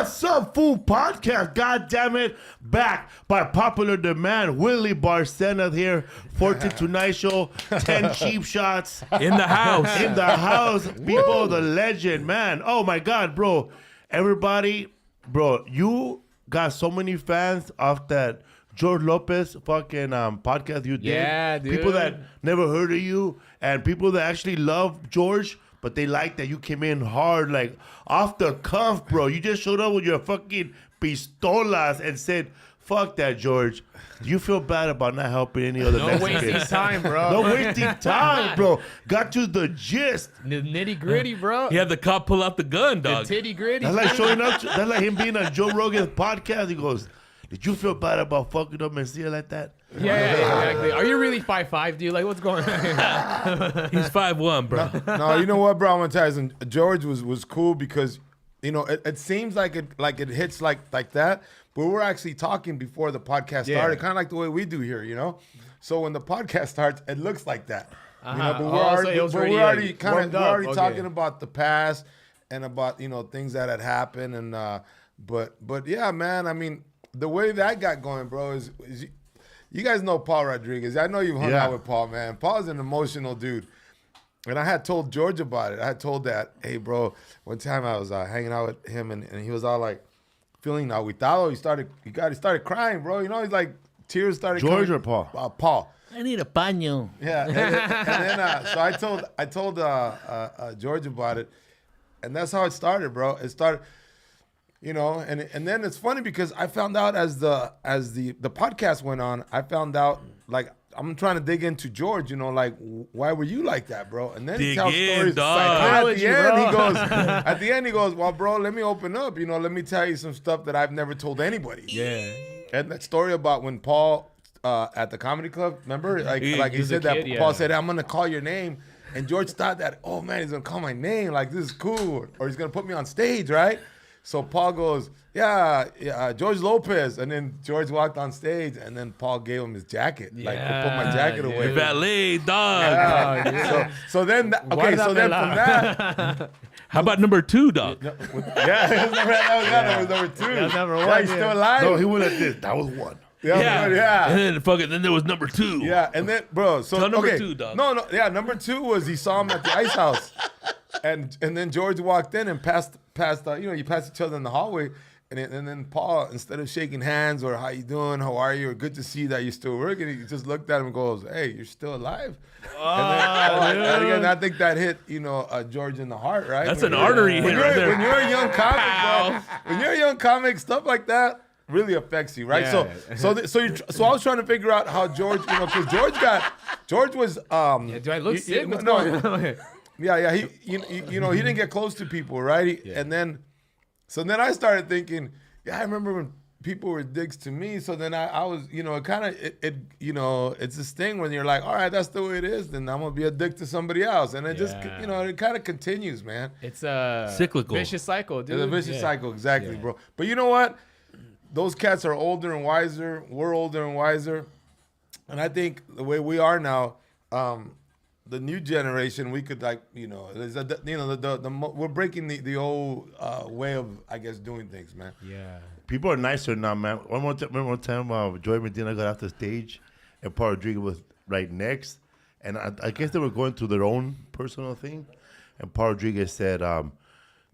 What's Up Fool Podcast? God damn it. Back by popular demand. Willie Barcena here. 14 Tonight Show. 10 cheap shots. In the house. In the house. People, the legend, man. Oh my God, bro. Everybody, bro, you got so many fans off that George Lopez fucking podcast you did. Yeah, dude. People that never heard of you and people that actually love George, but they like that you came in hard, like off the cuff, bro. You just showed up with your fucking pistolas and said, fuck that, George. Do you feel bad about not helping any other Mexicans? No wasting time, bro. No wasting time, bro. Got to the gist. The nitty gritty, bro. He had the cop pull out the gun, The dog. titty gritty. That's like showing up. That's like him being on Joe Rogan's podcast. He goes, did you feel bad about fucking up Mencia like that? Yeah, exactly. Are you really 5'5", dude? Like, what's going on? He's 5'1", bro. No, you know what, bro? I'm gonna tell you something. George was cool because, you know, it seems like it hits like that, but we're actually talking before the podcast started, kind of like the way we do here, you know. So when the podcast starts, it looks like that, you know. But we're already talking about the past and about, you know, things that had happened, and but yeah, man. I mean, the way that got going, bro, is you guys know Paul Rodriguez. I know you've hung out with Paul, man. Paul's an emotional dude. And I had told George about it. I had told that, hey, bro, one time I was hanging out with him, and he was all like feeling agüitado. He started crying, bro. You know, he's like, tears started George coming. or Paul? Paul. I need a baño. Yeah. And then so I told George about it, and that's how it started, bro. It started, you know, and then it's funny because I found out as the podcast went on, I found out, like, I'm trying to dig into George, you know, like, why were you like that, bro? And then he tells stories. At the end, he goes, well, bro, let me open up. You know, let me tell you some stuff that I've never told anybody. Yeah. And that story about when Paul at the comedy club, remember? Like he said that Paul said, I'm gonna call your name. And George thought that, oh man, he's gonna call my name, like this is cool, or he's gonna put me on stage, right? So Paul goes, yeah, George Lopez. And then George walked on stage, and then Paul gave him his jacket. Like, put my jacket away. Valet, dog. So then from that. How about number 2, dog? That was number 2. That's number 1. Yeah, he's still alive. No, he went like this. That was 1. Yeah. And then there was number 2. Yeah, and then, bro, so tell number 2, dog. No, yeah, number 2 was he saw him at the ice house. And then George walked in and passed you know, you pass each other in the hallway, and then Paul, instead of shaking hands or how you doing, how are you, or good to see that you're still working, he just looked at him and goes, hey, you're still alive. And again, I think that hit, you know, George in the heart, right? That's an artery hit right there. When you're a young comic, bro, when you're a young comic, stuff like that really affects you, right? Yeah. So I was trying to figure out how George, you know, because George was do I look sick? What's going on? Yeah. He you know, he didn't get close to people, right? And then I started thinking, yeah, I remember when people were dicks to me. So then I was, you know, it you know, it's this thing when you're like, all right, that's the way it is. Then I'm gonna be a dick to somebody else, and it just, you know, it kind of continues, man. It's a cyclical, vicious cycle, dude. It's a vicious cycle, exactly, bro. But you know what? Those cats are older and wiser. We're older and wiser, and I think the way we are now. The new generation, we could, like, you know, we're breaking the old way of, I guess, doing things, man. Yeah. People are nicer now, man. One more time, Joy Medina got off the stage, and Paul Rodrigo was right next, and I guess they were going through their own personal thing, and Paul Rodriguez said,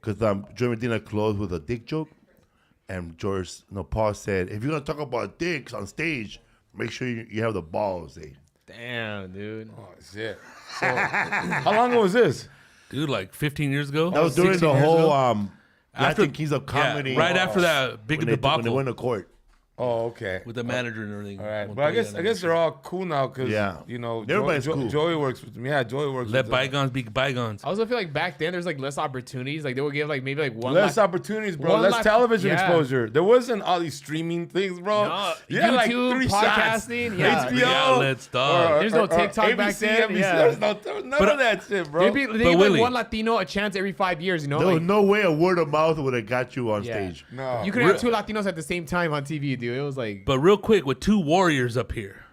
because Joy Medina closed with a dick joke, and Paul said, if you're gonna talk about dicks on stage, make sure you have the balls, eh? Damn, dude. Oh, shit. So, how long ago was this? Dude, like 15 years ago? That was during the whole Latin Kings of Comedy. Yeah, right after that big debacle. When they went to court. Oh, okay. With the manager and everything. All right. But I guess they're all cool now because, you know, everybody's cool. Joey works with them. Yeah, Joey works with them. Let bygones be bygones. I also feel like back then there's like less opportunities. Like they would give like maybe like one less opportunities, bro. Less television exposure. There wasn't all these streaming things, bro. No, you had like YouTube, 3 podcasting, shots. HBO. Let's stop. There's no TikTok back then. There was none of that shit, bro. They give like one Latino a chance every 5 years, you know? There was no way a word of mouth would have got you on stage. No. You could have 2 Latinos at the same time on TV, dude. It was like... But real quick, with 2 warriors up here,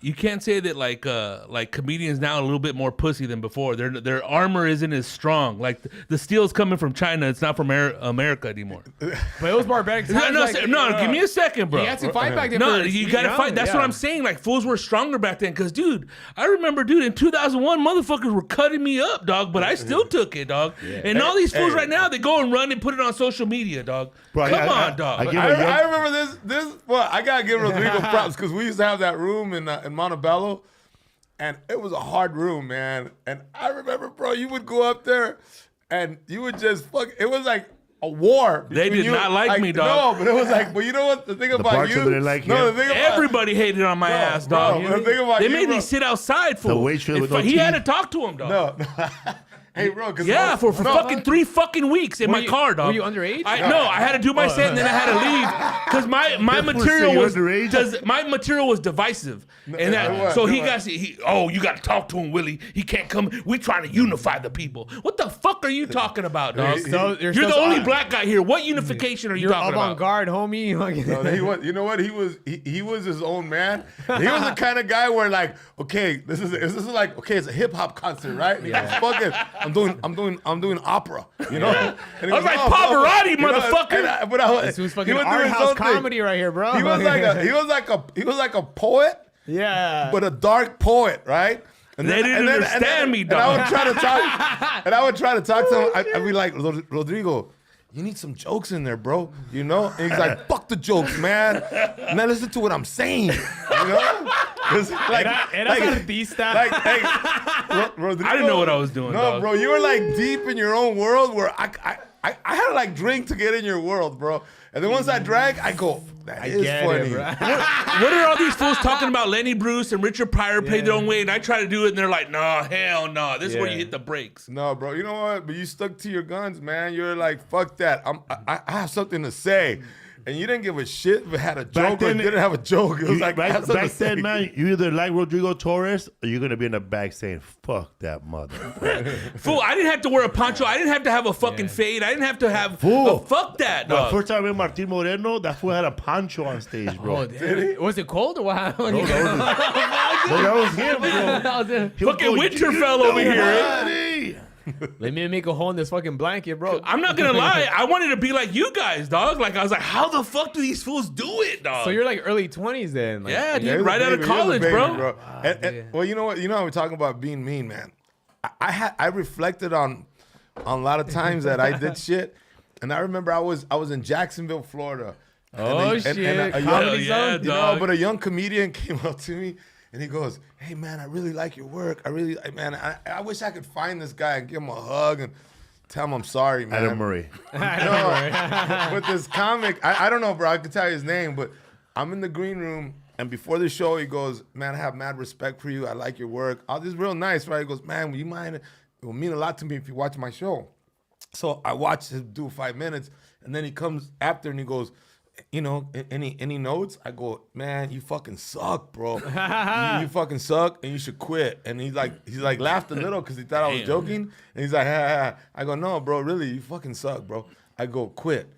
you can't say that like comedians now are a little bit more pussy than before. Their armor isn't as strong. Like the steel's coming from China. It's not from America anymore. But it was barbaric. No, give me a second, bro. You had to fight back then. No, you gotta fight. That's what I'm saying. Like fools were stronger back then. Cause dude, I remember, dude, in 2001, motherfuckers were cutting me up, dog. But I still took it, dog. Yeah. And all these fools right now, they go and run and put it on social media, dog. Bro, Come on, dog. I remember this. Well, I gotta give Rodrigo props because we used to have that room in Montebello, and it was a hard room, man. And I remember, bro, you would go up there, and you would just fuck. It was like a war. They did not like me, dog. No, but it was like, but you know what? The thing about you, didn't like him. the thing about Everybody hated on my ass, dog. the thing about They you, made bro, me sit outside for. The waitress with no He teeth. had to talk to him, dog. No. Hey, bro. Yeah, for fucking 3 fucking weeks in my car, dog. Were you underage? No, I had to do my set and then I had to leave because my material was was divisive, and that so he got you got to talk to him, Willie. He can't come. We trying to unify the people. What the fuck are you talking about, dog? You're the only black guy here. What unification are you talking about? Avant-garde, homie. No, he was. You know what? He was his own man. He was the kind of guy where like, okay, this is like, okay, it's a hip hop concert, right? And he goes, fuck it. I'm doing opera, you know. Yeah. I was like, Pavarotti, motherfucker. This was fucking art house comedy right here, bro. He was like a poet, yeah, but a dark poet, right? And they didn't understand me, dog. And I would try to talk to him. I'd be like, Rodrigo, you need some jokes in there, bro. You know? And he's like, fuck the jokes, man. Now listen to what I'm saying. You know? Artista. Rodrigo, I didn't know what I was doing. No, dog. bro, you were like deep in your own world where I had to like drink to get in your world, bro. And then once I drank, I go, that is funny. What are all these fools talking about? Lenny Bruce and Richard Pryor played their own way, and I try to do it, and they're like, no, hell no. This is where you hit the brakes. No, bro. You know what? But you stuck to your guns, man. You're like, fuck that. I have something to say. And you didn't give a shit if it had a joke or didn't have a joke. It was like, back then, man, you either like Rodrigo Torres or you're going to be in the back saying, fuck that mother. Fool, I didn't have to wear a poncho. I didn't have to have a fucking fade. I didn't have to have fuck that, dog. First time I met Martin Moreno, that fool had a poncho on stage, bro. Was it cold or what happened? No, that was him, bro. Fucking Winterfell over here. Let me make a hole in this fucking blanket, bro. I'm not gonna lie. I wanted to be like you guys, dog. Like I was like, how the fuck do these fools do it, dog? So you're like early 20s then? Like, yeah, dude, right out of college, bro. Wow, and, well, you know what? You know, we're talking about being mean, man. I reflected on a lot of times that I did shit, and I remember I was in Jacksonville, Florida. Shit! But a young comedian came up to me. And he goes, hey, man, I really like your work. I wish I could find this guy and give him a hug and tell him I'm sorry, man. Adam Murray. But this comic, I don't know, bro. I could tell you his name, but I'm in the green room. And before the show, he goes, man, I have mad respect for you. I like your work. Oh, this is real nice, right? He goes, man, will you mind? It will mean a lot to me if you watch my show. So I watched him do 5 minutes. And then he comes after and he goes, you know, any notes? I go, man, you fucking suck, bro. you fucking suck, and you should quit. And he's like laughed a little because he thought I was joking. And he's like, ha. I go, no, bro, really, you fucking suck, bro. I go, quit.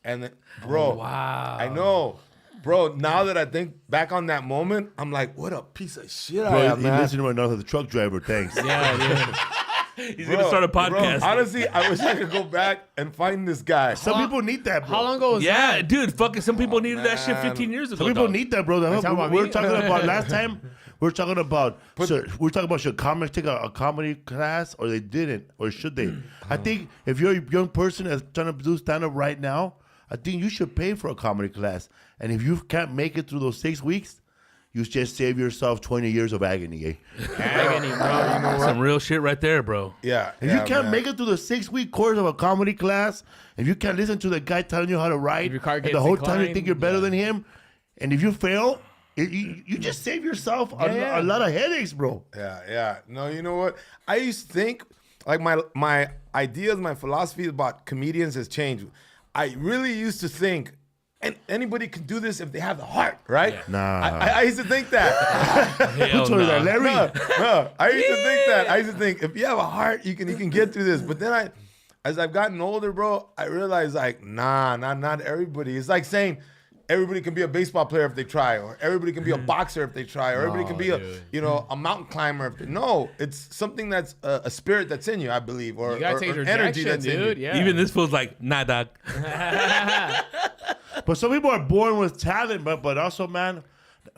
And then, bro, wow. I know. Bro, now that I think back on that moment, I'm like, what a piece of shit Bro, I am, man. listening to another truck driver, thanks. Yeah. He's gonna start a podcast. Bro, honestly, I wish I could go back and find this guy. Some people need that, bro. How long ago was yeah, that? dude, fucking some people needed that shit 15 years ago. Some people dog. need that, bro. We were talking about last time. We were talking about should comics take a comedy class or they didn't or should they? I think if you're a young person that's trying to do stand up right now, I think you should pay for a comedy class. And if you can't make it through those 6 weeks, you just save yourself 20 years of agony, eh? Agony, bro. You know Some real shit right there, bro. Yeah. If you can't make it through the 6-week course of a comedy class, if you can't listen to the guy telling you how to write, your car and gets the whole declined, time you think you're better than him, and if you fail, you just save yourself a lot of headaches, bro. Yeah. No, you know what? I used to think, like my ideas, my philosophy about comedians has changed. I really used to think, and anybody can do this if they have the heart, right? Yeah. Nah. I used to think that. Who told you that, Larry? No, I used to think that. I used to think if you have a heart, you can get through this. But then as I've gotten older, bro, I realized like, not everybody. It's like saying, everybody can be a baseball player if they try, or everybody can be a boxer if they try, or everybody can be a mountain climber. No, it's something that's a spirit that's in you, I believe, or, you gotta take or energy that's in you. Yeah. Even this feels like, nah, dog. But some people are born with talent, but also, man,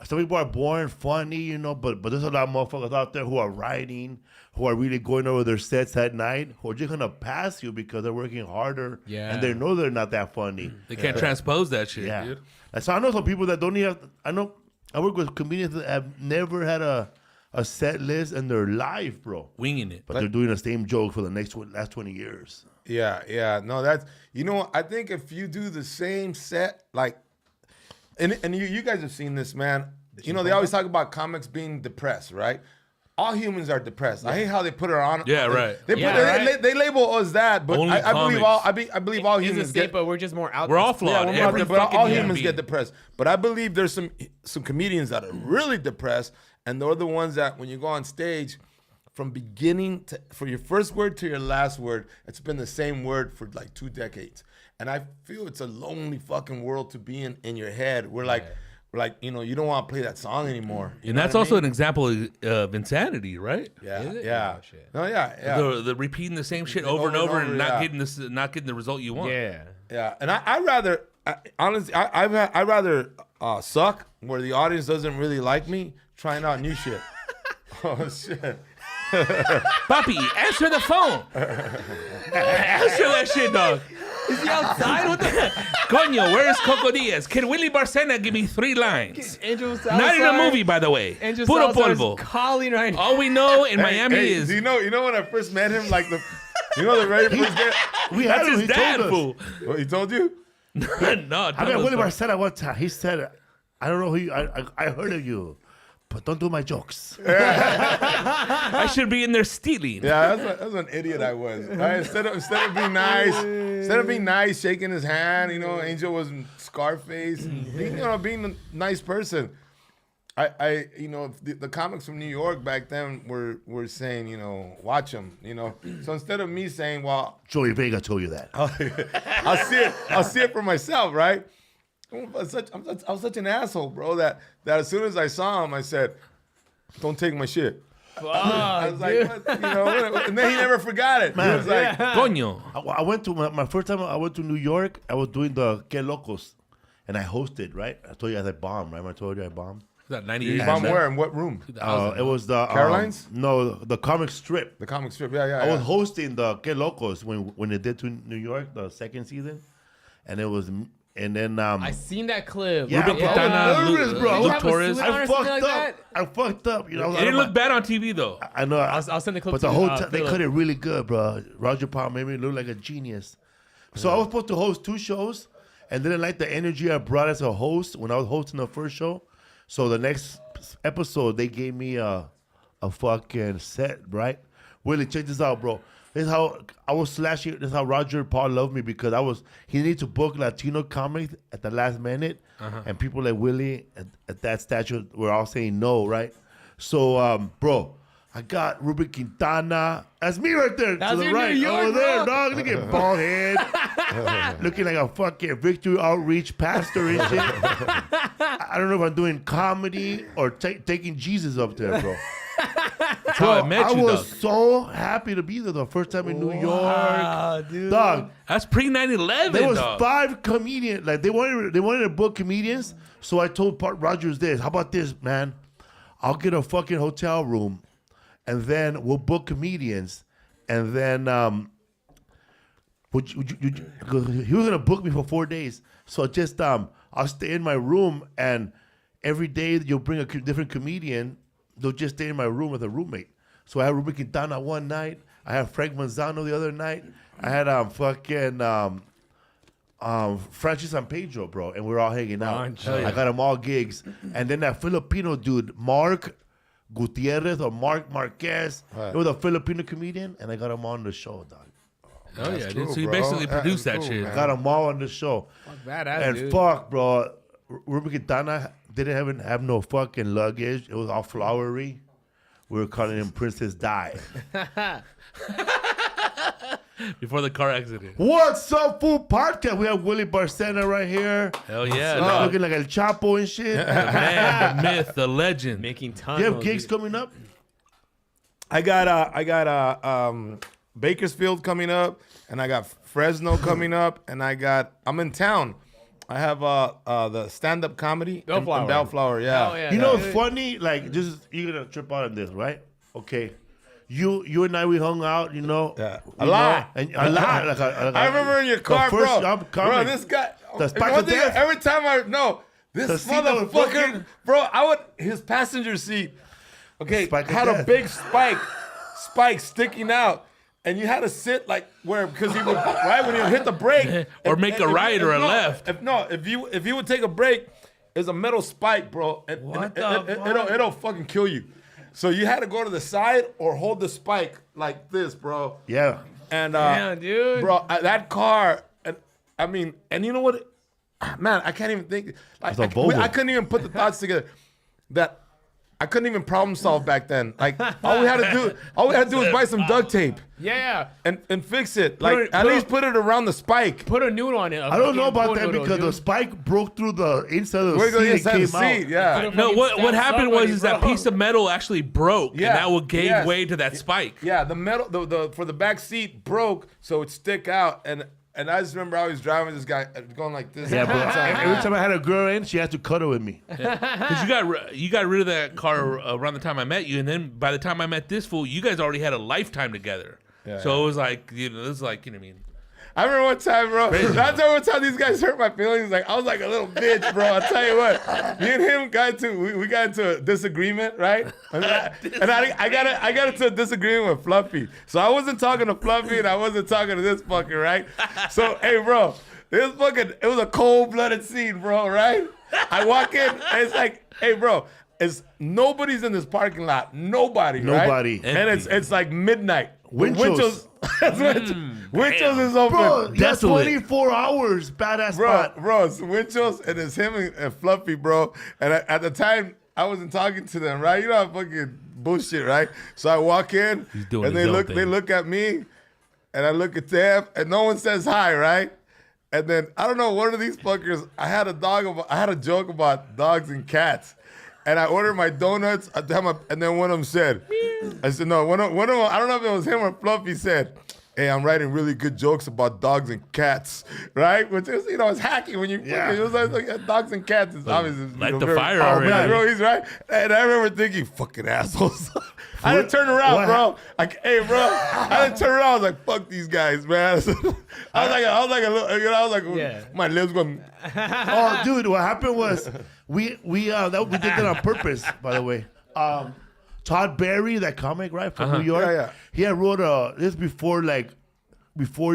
some people are born funny, you know, but there's a lot of motherfuckers out there who are writing, who are really going over their sets at night, who are just going to pass you because they're working harder and they know they're not that funny. They can't transpose that shit, dude. And so I know some people that don't even I work with comedians that have never had a set list in their life, bro. Winging it. But they're doing the same joke for the last 20 years. Yeah. No, that's, you know, I think if you do the same set, like, and you guys have seen this, man. You know, they always talk about comics being depressed, right? All humans are depressed. I hate how they put it on. Yeah, right. They label us that, but I believe all humans get. But we're just more out. We're all flawed. But all humans get depressed. But I believe there's some comedians that are really depressed, and they're the ones that when you go on stage, from beginning to for your first word to your last word, it's been the same word for like 2 decades. And I feel it's a lonely fucking world to be in your head. We're like, you know, you don't want to play that song anymore. And that's also an example of insanity, right? Yeah. The repeating the same shit over and over and not getting the result you want. Yeah. And I'd rather, honestly, I'd rather suck where the audience doesn't really like me, trying out new shit. Oh, shit. Papi, answer the phone. Answer that shit, dog. Is he outside? What the? Coño, where's Coco Diaz? Can Willie Barcena give me 3 lines? Angel's Not in a movie, by the way. Angel's Puro polvo. Calling right now. All we know in Miami is. Do you know when I first met him, like the very first day? That's his dad, fool. What, he told you? No, I met Willie Barcena one time. He said, I don't know who you, I heard of you, but don't do my jokes. I should be in there stealing. Yeah, that's an idiot I was. Right? Instead of being nice, shaking his hand, you know, Angel was Scarface, being a nice person. I you know, the comics from New York back then were saying, you know, watch them, you know. So instead of me saying, well, Joey Vega told you that. I'll see it for myself, right? I was such an asshole, bro, that as soon as I saw him, I said, don't take my shit. I was like, what? You know, and then he never forgot it. Man, he was like, Coño. I went to my first time I went to New York. I was doing the Que Locos, and I hosted. Right, I told you I bombed. Right, I told you I bombed. Was that 98? Bomb where? In what room? It was the Caroline's. No, the comic strip. The comic strip. Yeah. I was hosting the Que Locos when they did to New York the second season, and it was. And then I seen that clip. Yeah, Ruben bro, Quintana, I was nervous, bro. Luke Torres. I fucked up. You know, It didn't look bad on TV though. I know. I'll send the clip. But the whole time they cut it really good, bro. Roger Paul made me look like a genius. So I was supposed to host 2 shows, and didn't like the energy I brought as a host when I was hosting the first show. So the next episode they gave me a fucking set, right? Willie, check this out, bro. This is how I was slashing. This is how Roger Paul loved me because he needed to book Latino comics at the last minute, and people like Willie at that stature were all saying no, right? So, bro, I got Ruben Quintana. That's me right there to the right, over there, dog. Look at bald head, looking like a fucking Victory Outreach pastor and shit. I don't know if I'm doing comedy or taking Jesus up there, bro. That's how I met you, was so happy to be there the first time in New York, dude. dog. That's pre 9/11. There was dog. 5 comedians. Like they wanted to book comedians. So I told Rogers this. How about this, man? I'll get a fucking hotel room, and then we'll book comedians, and then he was gonna book me for 4 days. So just I'll stay in my room, and every day you'll bring a different comedian. They'll just stay in my room with a roommate. So I had Ruben Quintana one night. I had Frank Manzano the other night. I had Francis San Pedro, bro, and we were all hanging out. I got them all gigs. And then that Filipino dude, Mark Gutierrez or Mark Marquez, he was a Filipino comedian, and I got him on the show, dog. Oh yeah, cool, dude. So you bro. basically produced that shit. I got them all on the show. Badass, And dude. fuck, bro, Ruben Quintana didn't have no fucking luggage. It was all flowery. We were calling him Princess Di. Before the car accident. What's up, Food Podcast? We have Willie Barcena right here. Hell yeah. Looking like El Chapo and shit. The man, the myth, the legend. Making tons. You have gigs coming up? I got Bakersfield coming up, and I got Fresno coming up, and I'm in town. I have the stand-up comedy in Bellflower. Yeah. Oh, yeah. You know what's funny? Like, you're gonna trip out on this, right? Okay. You and I, we hung out, you know. Yeah. A lot. I remember in your car, bro. Bro, this guy. Every time this motherfucker, bro. His passenger seat. Okay, had a big spike sticking out. And you had to sit because he would when he would hit the brake or make a right or a left. If you would take a break, there's a metal spike, bro. It'll fucking kill you. So you had to go to the side or hold the spike like this, bro. Yeah. And damn, dude, bro, that car. And you know what, man, I can't even think. I couldn't even put the thoughts together that. I couldn't even problem solve back then. Like all we had to do was buy some duct tape. Yeah. And fix it. Like at least put it around the spike. Put a noodle on it. I don't know about that because the spike broke through the inside of the seat and came out. Yeah. No, what happened was that piece of metal actually broke, and that gave way to that spike. Yeah, the metal the for the back seat broke, so it stick out, and I just remember I was driving this guy going like this. Yeah, but every time I had a girl in, she had to cuddle with me. Because you got rid of that car around the time I met you, and then by the time I met this fool, you guys already had a lifetime together. Yeah, so it was like, it was like, you know what I mean? I remember one time, bro. That's one time these guys hurt my feelings. Like I was like a little bitch, bro. I'll tell you what. Me and him we got into a disagreement, right? And I got into a disagreement with Fluffy. So I wasn't talking to Fluffy and I wasn't talking to this fucker, right? So hey, bro, it was a cold-blooded scene, bro, right? I walk in and it's like, hey, bro, nobody's in this parking lot. Nobody. Right? And it's like midnight. Winchell's is open. Bro, that's 24 hours. Badass spot. Bro, it's Winchell's and it's him and Fluffy, bro. And at the time, I wasn't talking to them, right? You know how fucking bullshit, right? So I walk in and they look at me and I look at them and no one says hi, right? And then, I don't know, one of these fuckers, I had a joke about dogs and cats. And I ordered my donuts, and then one of them said, I said, no, one of them, I don't know if it was him or Fluffy, said, hey, I'm writing really good jokes about dogs and cats, right? Which is, it's hacking when it was like dogs and cats is obviously. Light the fire already. Man, bro, he's right. And I remember thinking, fucking assholes. I had to turn around, bro. Like, hey, bro. I had to turn around. I was like, fuck these guys, man. I was like, my lips going. Oh, dude, what happened was we did that on purpose, by the way. Todd Berry, that comic, right, from New York. Yeah. He had wrote this before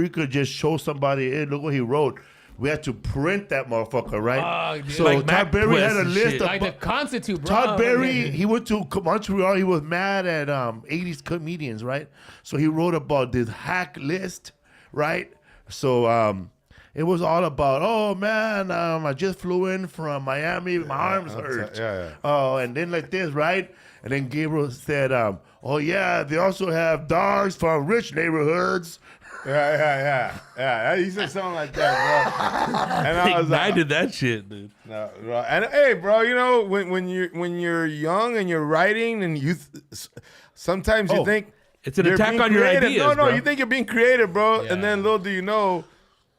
you could just show somebody, hey, look what he wrote. We had to print that motherfucker, right? Dude. So like Todd Berry had a list of like the Constitute, bro. Todd Berry, he went to Montreal. He was mad at 80s comedians, right? So he wrote about this hack list, right? So it was all about, oh man, I just flew in from Miami, my arms hurt. Oh, and then like this, right? And then Gabriel said, oh yeah, they also have dogs from rich neighborhoods. Yeah. He said something like that, bro. And I was like, I did that shit, dude. No, bro. And hey, bro, when you're young and you're writing and sometimes you think it's an attack on your ideas. No, bro. you think you're being creative, bro. Yeah. And then little do you know,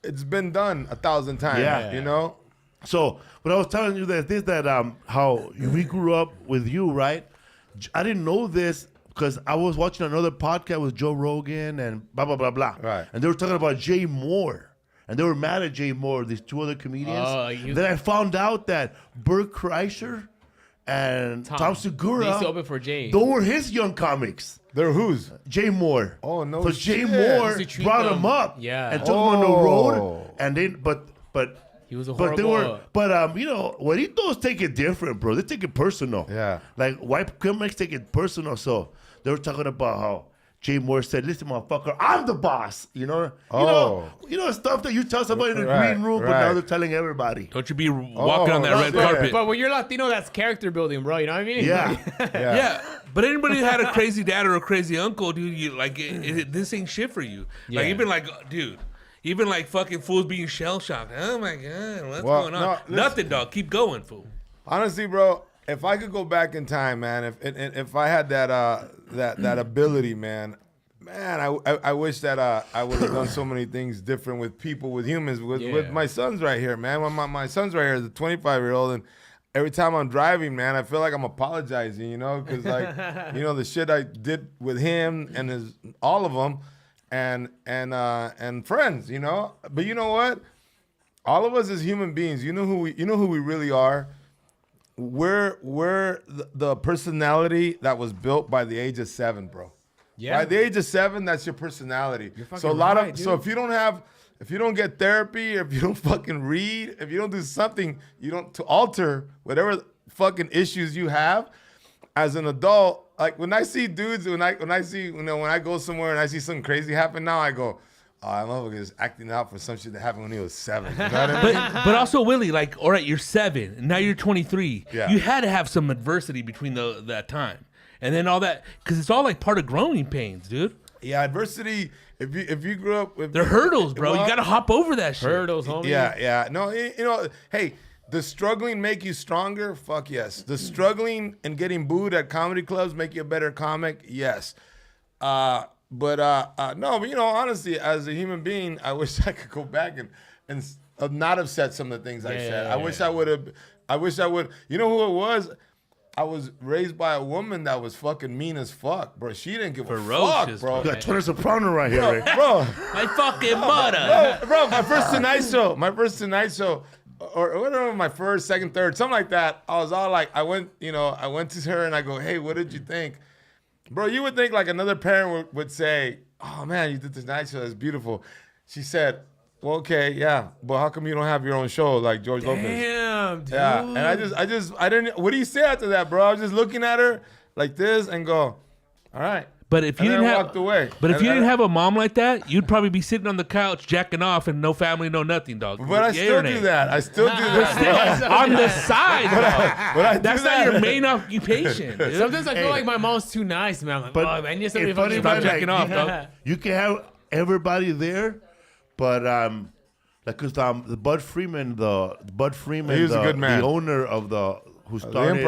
it's been done 1,000 times. Yeah. You know. So what I was telling you that how we grew up with you, right? I didn't know this because I was watching another podcast with Joe Rogan and blah, blah, blah, blah. Right. And they were talking about Jay Moore. And they were mad at Jay Moore, these two other comedians. Then I found out that Bert Kreischer and Tom Segura, they used to open for Jay. Those were his young comics. They're whose? Jay Moore. Oh, no So Jay Moore brought him up and took him on the road. And then, but he was a horrible. You know, Juanitos take it different, bro. They take it personal. Yeah. Like white comics take it personal. So they were talking about how Jay Moore said, "Listen, motherfucker, I'm the boss." You know, stuff that you tell somebody in the green room, but now they're telling everybody. Don't you be walking on that red carpet. But when you're Latino, that's character building, bro. You know what I mean? Yeah. But anybody who had a crazy dad or a crazy uncle, dude, you like this ain't shit for you. Like even like, dude. Even like fucking fools being shell shocked. Oh my god, what's going on? Nothing, dog. Keep going, fool. Honestly, bro, if I could go back in time, man, if I had that ability, man, I wish that I would have done so many things different with people, with humans, with my sons right here, man. My son's right here, the 25-year-old, and every time I'm driving, man, I feel like I'm apologizing, you know, because like, the shit I did with him and all of them. And friends, you know. But you know what? All of us as human beings, you know who we really are. We're the personality that was built by the age of 7, bro. Yeah. By the age of 7, that's your personality. So so if you don't get therapy, or if you don't fucking read, if you don't do something, to alter whatever fucking issues you have as an adult. Like when I see dudes, when I go somewhere and I see something crazy happen now, I go, oh, that motherfucker is acting out for some shit that happened when he was 7. You know what I mean? But also, Willie, like, all right, you're 7, now you're 23. Yeah. You had to have some adversity between that time, and then all that, because it's all like part of growing pains, dude. Yeah, adversity. If you grew up with they're hurdles, bro. You gotta hop over that shit. Hurdles, homie. Yeah. No, hey. Does struggling make you stronger? Fuck yes. Does struggling and getting booed at comedy clubs make you a better comic? Yes. No, but honestly, as a human being, I wish I could go back and not have said some of the things I said. I wish I would. You know who it was? I was raised by a woman that was fucking mean as fuck, bro. She didn't give a fuck, bro. You got Tony Soprano right here, bro. My fucking mother. Bro, my first Tonight Show. Or whatever, my first, second, third, something like that. I was all like, I went to her and I go, hey, what did you think? Bro, you would think like another parent would say, oh man, you did the Tonight Show, that's beautiful. She said, well, okay, yeah, but how come you don't have your own show like George Lopez? Damn, dude. Yeah, and I didn't, what do you say after that, bro? I was just looking at her like this and go, all right. But if you didn't have, walked away. But if you didn't have a mom like that, you'd probably be sitting on the couch jacking off and no family, no nothing, dog. But I still do that. On the side, that's that. not your main occupation. Dude. Sometimes I feel like my mom's too nice, man. I'm like, But oh, man, I need somebody funny, fucking man, jacking off, dog. You can have everybody there, but like cause the Bud Freeman, he was a good man. The owner of who started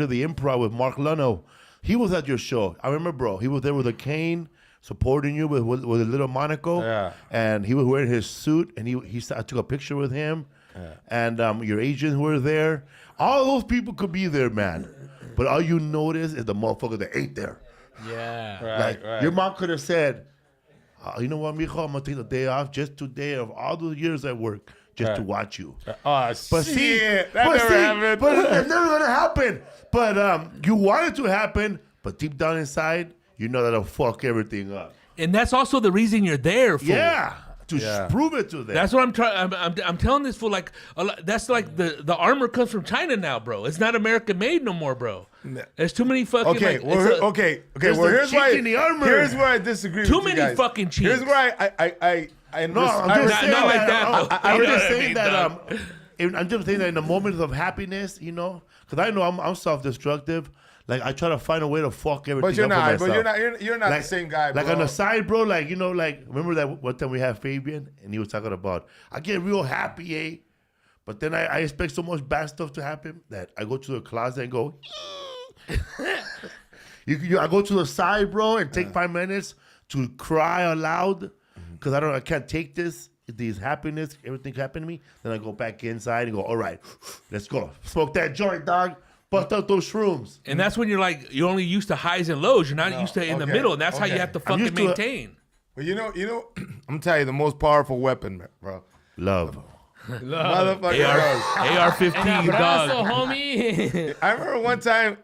the improv with Mark Luno. He was at your show. I remember, bro. He was there with a cane, supporting you with a little Monaco. Yeah. And he was wearing his suit, and I took a picture with him. Yeah. And your agents were there. All those people could be there, man. But all you notice is the motherfucker that ain't there. Yeah. Right. Your mom could have said, you know what, mijo, I'm going to take the day off just today of all those years I work just to watch you. Oh, but shit. That never happened. But it's never going to happen. But you want it to happen, but deep down inside, you know that'll fuck everything up. And that's also the reason you're there, fool. Yeah. To prove it to them. That's what I'm trying. I'm telling this fool, like, that's like the armor comes from China now, bro. It's not American made no more, bro. There's too many fucking. Okay, like, well, here's where I disagree. Too with many you guys. fucking cheats. Here's where I'm just saying not like that. I'm just saying that in the moments of happiness, you know, because I know I'm self-destructive. Like I try to find a way to fuck everything. But you're up not. for myself. You're not like, the same guy, bro. Like on the side, bro. Like remember that one time we had Fabian and he was talking about I get real happy, eh? But then I expect so much bad stuff to happen that I go to the closet and go. I go to the side, bro, and take 5 minutes to cry aloud because I can't take these happiness, everything happened to me. Then I go back inside and go, all right, let's go smoke that joint, dog. Bust out those shrooms. And that's when you're like, you're only used to highs and lows. You're not used to in the middle. And that's how you have to fucking maintain. But you know, I'm telling you, the most powerful weapon, bro. Love. Motherfucker. AR-15, dog. Homie. I remember one time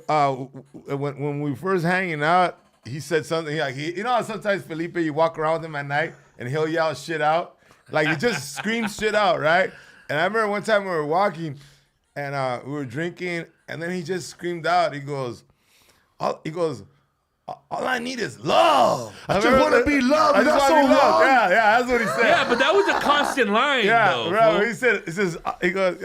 when we first hanging out, he said something like, you know how sometimes Felipe, you walk around with him at night and he'll yell shit out? Like he just screams shit out, right? And I remember one time we were walking and we were drinking, and then he just screamed out. He goes, all all I need is love. I just want to be loved. I just That's want to so be loved. long. Yeah, that's what he said. Yeah, but that was a constant line, though. Bro, fool. he says, he goes,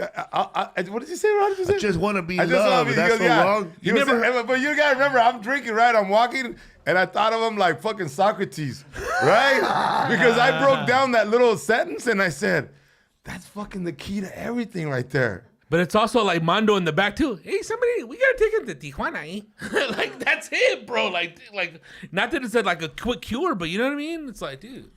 what did you say, Rod? I just want to be I just wanna loved. be- That's he so goes, yeah. long. He was saying- but you gotta remember, I'm drinking, right? I'm walking, and I thought of him like fucking Socrates, right? Because I broke down that little sentence, and I said, that's fucking the key to everything right there. But it's also like Mondo in the back too. Hey, somebody, we gotta take him to Tijuana, eh? Like that's it, bro. Like, not that it's like a quick cure, but you know what I mean? It's like, dude.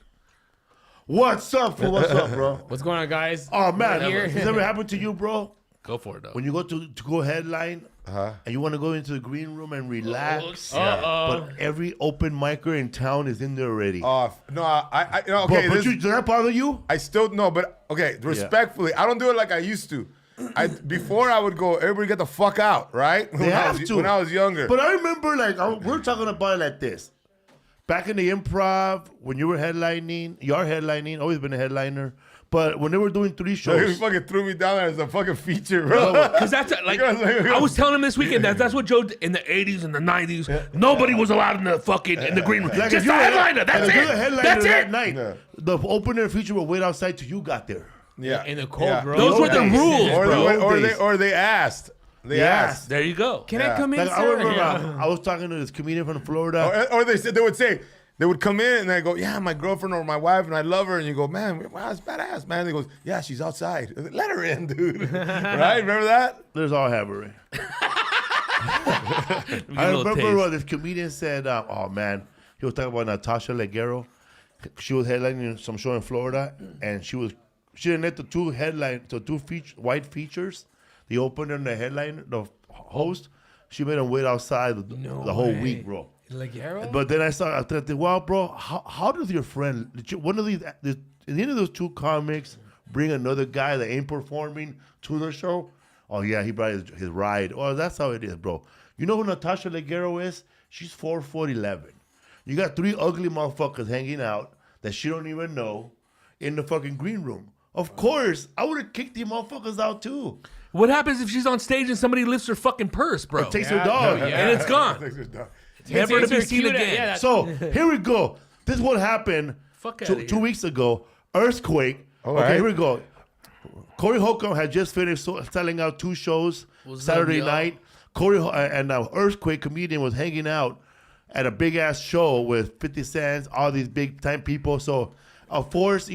What's up, fool? What's up, bro? What's going on, guys? Oh, man. Here. Has this ever happened to you, bro? Go for it, though. When you go to go headline and you want to go into the green room and relax, Uh-oh. but every open micer in town is in there already. No, okay. But does that bother you? I still no, but okay, respectfully, I don't do it like I used to. Before I would go, everybody get the fuck out, right? They have to. When I was younger. But I remember, we're talking about it like this. Back in the improv, when you were headlining, you're headlining, always been a headliner. But when they were doing 3 he shows, fucking threw me down there as a fucking feature, bro. Because that's like, I was telling him this weekend that's what Joe in the 80s and the 90s, nobody was allowed in the fucking in the green room. like Just if a you were headliner. That's if you were a it. headliner That's that it. night, the opener and feature will wait outside till you got there. Yeah. In the cold, Yeah. bro. Those were the days. rules, Or, bro. they asked. They Yes. asked. There you go. Can I come in, Like, I sir? remember Yeah. I was talking to this comedian from Florida. Or they would say, they would come in and they go, yeah, my girlfriend or my wife and I love her. And you go, man, wow, that's badass, man. They goes, yeah, she's outside. Let her in, dude. Right? Remember that? There's all have her in. I remember this comedian said, oh man, he was talking about Natasha Leggero. She was headlining some show in Florida, and she didn't let the two white features, the opener and the headliner, the host, she made them wait outside the whole week, bro. Leggero? But then I thought, well, bro, how does your friend, one of these, is any of those 2 comics bring another guy that ain't performing to the show? Oh, yeah, he brought his ride. Oh, that's how it is, bro. You know who Natasha Leggero is? She's 4'11". You got 3 ugly motherfuckers hanging out that she don't even know in the fucking green room. Of course, I would have kicked the motherfuckers out too. What happens if she's on stage and somebody lifts her fucking purse, bro? Or takes her dog. And it's gone. Never to be seen again. Yeah, So here we go. This is what happened Fuck outta 2 here. weeks ago. Earthquake. All Okay, right. here we go. Corey Holcomb had just finished selling out 2 shows Saturday up, y'all? night. And Earthquake comedian was hanging out at a big ass show with 50 Cent, all these big time people. So, of course,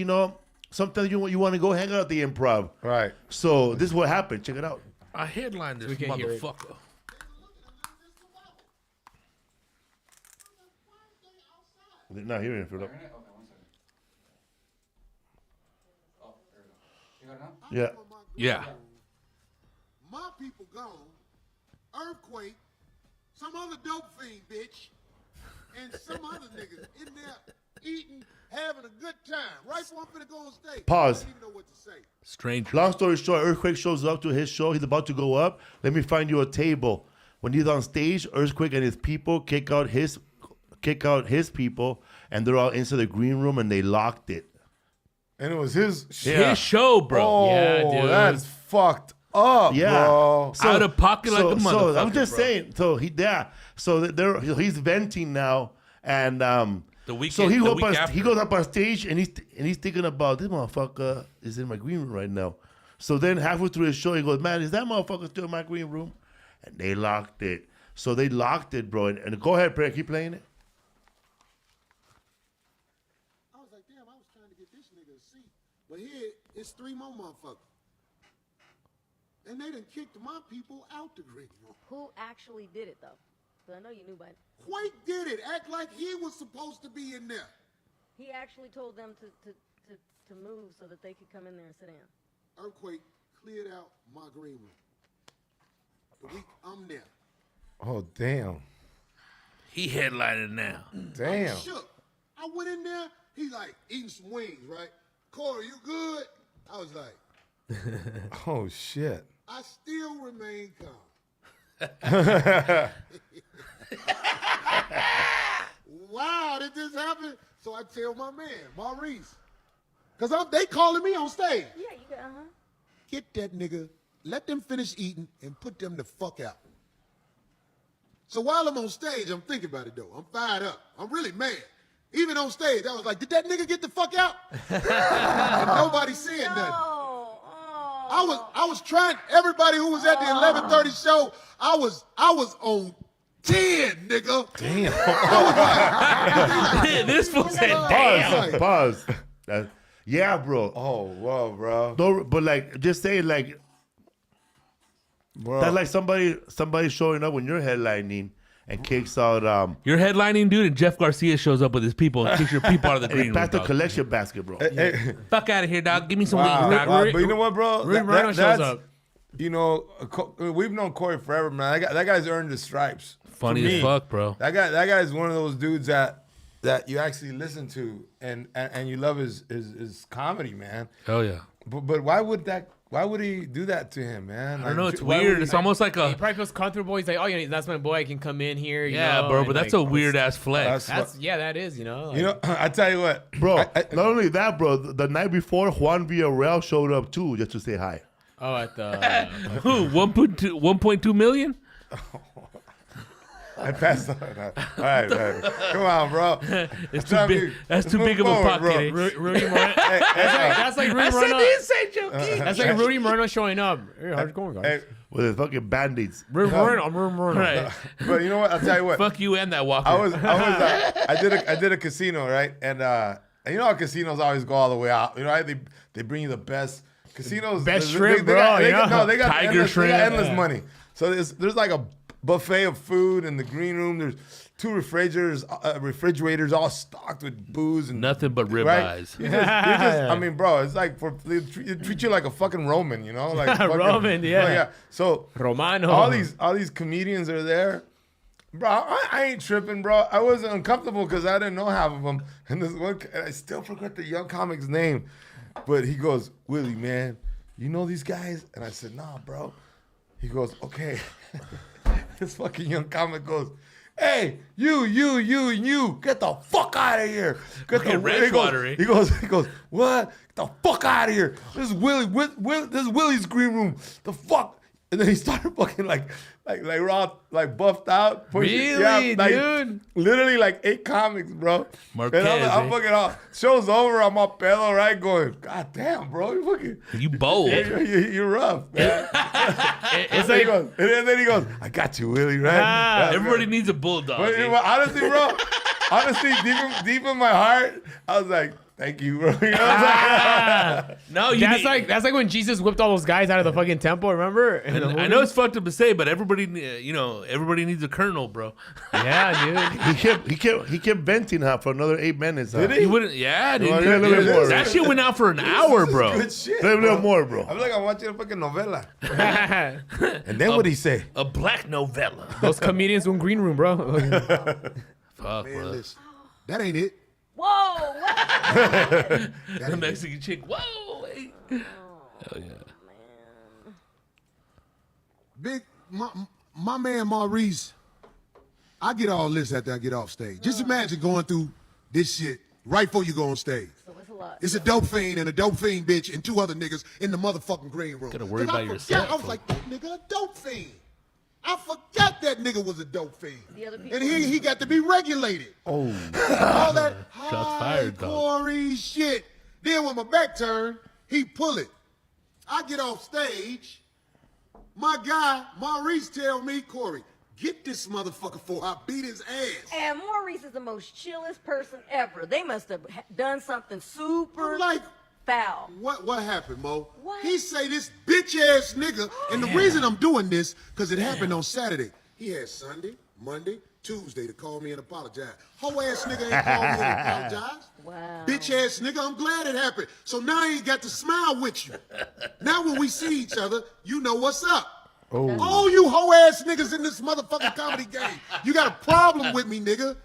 sometimes you want to go hang out at the Improv. Right. So this is what happened. Check it out. I headlined this We can't hear it. motherfucker. They're not hearing it, Philip. Yeah. Yeah. My people gone. Earthquake. Some other dope fiend, bitch. And some other niggas in there eating, having a good time. Right before I'm finna go on stage. Pause. I don't even know what to say. Strange. Long story short, Earthquake shows up to his show. He's about to go up. Let me find you a table. When he's on stage, Earthquake and his people kick out his people, and they're all into the green room, and they locked it. And it was his His show, bro. Oh, Yeah, dude. that's fucked up, Yeah. bro. Out of pocket like a So I'm motherfucker, just bro. saying. So he's venting now, and weekend- he the goes week after. he goes up on stage, and he's thinking about this motherfucker is in my green room right now. So then halfway through his show, he goes, man, is that motherfucker still in my green room? And they locked it. So they locked it, bro. And go ahead, Brad, keep playing it. I was like, damn, I was trying to get this nigga a seat. But here, it's 3 more motherfuckers. And they done kicked my people out the green room. Who actually did it, though? 'Cause I know you knew by Quake did it. Act like he was supposed to be in there. He actually told them to move so that they could come in there and sit down. Earthquake cleared out my green room. The week I'm there. Oh, damn. He headlining now. Damn. Shook. I went in there. He like eating some wings, right? Corey, you good? I was like, Oh, shit. I still remain calm. Wow, did this happen? So I tell my man, Maurice, because they calling me on stage. Yeah, you got, Get that nigga, let them finish eating and put them the fuck out. So while I'm on stage, I'm thinking about it though. I'm fired up. I'm really mad. Even on stage, I was like, did that nigga get the fuck out? And nobody said nothing. I was trying, everybody who was at the 11:30 show, I was on 10, nigga. Damn. This fool said, damn. Pause. Yeah, bro. Oh, whoa, bro. No, but like, just say like, Bro. that's like somebody showing up when you're headlining and kicks out You're headlining, dude, and Jeff Garcia shows up with his people and kicks your people out of the and green he room. passed the Dog. collection basket, bro. Fuck out of here, dog. Give me some wings, Wow, dog. wow. But you know what, bro? Rhino shows that's, up. You know, we've known Corey forever, man. That guy's earned his stripes. Funny For as me, fuck, bro. That guy's one of those dudes that you actually listen to and you love his comedy, man. Hell yeah. But why would he do that to him, man? I don't know. It's why would weird. he- It's almost like He a probably feels comfortable. He's like, oh, yeah, that's my boy. I can come in here. You yeah, know, bro. and, But that's like, a weird ass flex. That's that is, you know. Like, You know, I tell you what, Bro, not only that, bro, the night before, Juan Villarreal showed up too just to say hi. oh, at the Who? 1.2 million? I passed on. All right, man. Come on, bro. It's too big. That's too big of a pocket. Eh? Rudy Moreno. That's like Rudy I said Moreno. the inside joke. That's like Rudy Moreno showing up. Hey, how's it going, guys? Hey, With his fucking band-aids. Rudy Moreno. I'm Rudy Moreno. Right. but you know what? I'll tell you what. Fuck you and that walker. I did a casino, right? And you know how casinos always go all the way out. You know, right? They bring you the best casinos. Best they shrimp, got, bro, They you got, know? no, they got Tiger endless, shrimp. They got endless money. So there's like a buffet of food in the green room. There's 2 refrigerators all stocked with booze and Nothing but ribeyes. right? You just, I mean, bro, it's like they treat you like a fucking Roman, you know, like fucking, Roman, yeah. bro, yeah. So Romano. all these comedians are there. Bro, I ain't tripping, bro. I wasn't uncomfortable because I didn't know half of them. And this one, and I still forgot the young comic's name. But he goes, Willie, man, you know these guys? And I said, nah, bro. He goes, okay. This fucking young comic goes, hey, you, get the fuck out of here. He goes, what? Get the fuck out of here. This is Willie, this is Willie's green room. The fuck? And then he started fucking like raw, like buffed out. Really, dude? Literally like 8 comics, bro. Marquez, And I'm eh? fucking off. Show's over. I'm all pedo, right? Going, God damn, bro. You fucking, You bold. you're rough, man. It's And, like then he goes, I got you, Willie, right? Yeah, everybody needs a bulldog. but, eh? honestly, bro, deep in my heart, I was like, thank you, bro. You know what I'm saying? No, you That's need- like when Jesus whipped all those guys out of the fucking temple. Remember? In the I movie? know it's fucked up to say, but everybody, everybody needs a colonel, bro. Yeah, dude. He kept venting her for another 8 minutes. Did He wouldn't. Yeah, dude. Well, yeah, a little bit more, That right? shit went out for an hour, bro. Good shit. A little more, bro. I'm like, I'm watching a fucking novela. And then what'd he say? A black novella. Those comedians in green room, bro. Fuck, Man, bro. listen, that ain't it. Whoa! The Mexican chick. Whoa, wait. Hell yeah. Big, my man Maurice, I get all this after I get off stage. Just imagine going through this shit right before you go on stage. So it's a lot. It's a dope fiend and a dope fiend bitch and 2 other niggas in the motherfucking green room. Gotta worry 'Cause I about forgot- yourself, I was fool. like, that nigga a dope fiend. I forgot that nigga was a dope fiend. The other people- And he got to be regulated. Oh. All that Shots fired, dog. Corey shit. Then when my back turned, he pull it. I get off stage. My guy, Maurice, tell me, Corey, get this motherfucker before I beat his ass. And Maurice is the most chillest person ever. They must have done something super I'm like, foul. what happened, Mo? What? He say this bitch ass nigga, and the reason I'm doing this, because it happened on Saturday. He had Sunday, Monday, Tuesday to call me and apologize. Hoe ass nigga ain't called me and apologize. Wow. Bitch ass nigga, I'm glad it happened. So now I ain't got to smile with you. Now when we see each other, you know what's up. Oh, you hoe ass niggas in this motherfucking comedy game. You got a problem with me, nigga.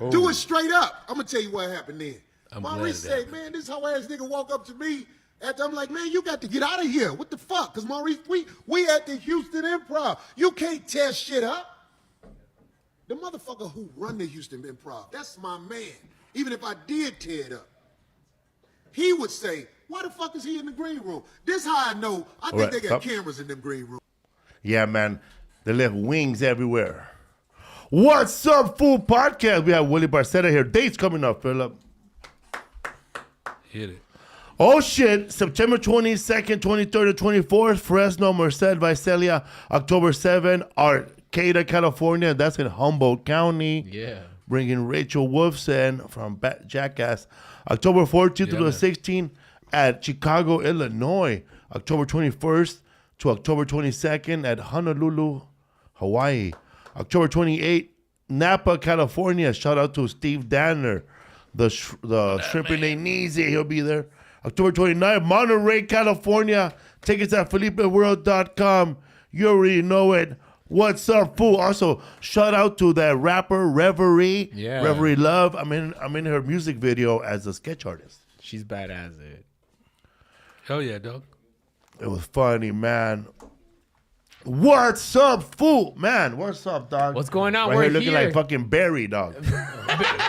Do it straight up. I'm gonna tell you what happened then. I'm Maurice glad it said, man, this hoe ass nigga walk up to me after I'm like, man, you got to get out of here. What the fuck? Cause Maurice, we at the Houston Improv. You can't tear shit up. The motherfucker who run the Houston Improv, that's my man. Even if I did tear it up. He would say, why the fuck is he in the green room? This how I know. I think right, they got stop. cameras in them green rooms. Yeah, man. They left wings everywhere. What's Up Fool podcast. We have Willie Barcena here. Dates coming up, Philip. Hit it. Oh, shit. September 22nd, 23rd, and 24th. Fresno, Merced, Visalia. October 7th, Arcata, California. That's in Humboldt County. Yeah. Bringing Rachel Wolfson from Jackass. October 14th through the 16th at Chicago, Illinois. October 21st to October 22nd at Honolulu, Hawaii. October 28th, Napa, California. Shout out to Steve Danner, the shrimping ain't easy. He'll be there. October 29th, Monterey, California. Tickets at FelipeWorld.com. You already know it. What's up, fool? Also, shout out to that rapper Reverie. Yeah. Reverie Love. I'm in her music video as a sketch artist. She's badass, dude. Hell yeah, dog. It was funny, man. What's up, fool? Man, what's up, dog? What's going on? Right We're here looking here. like fucking Barry, dog.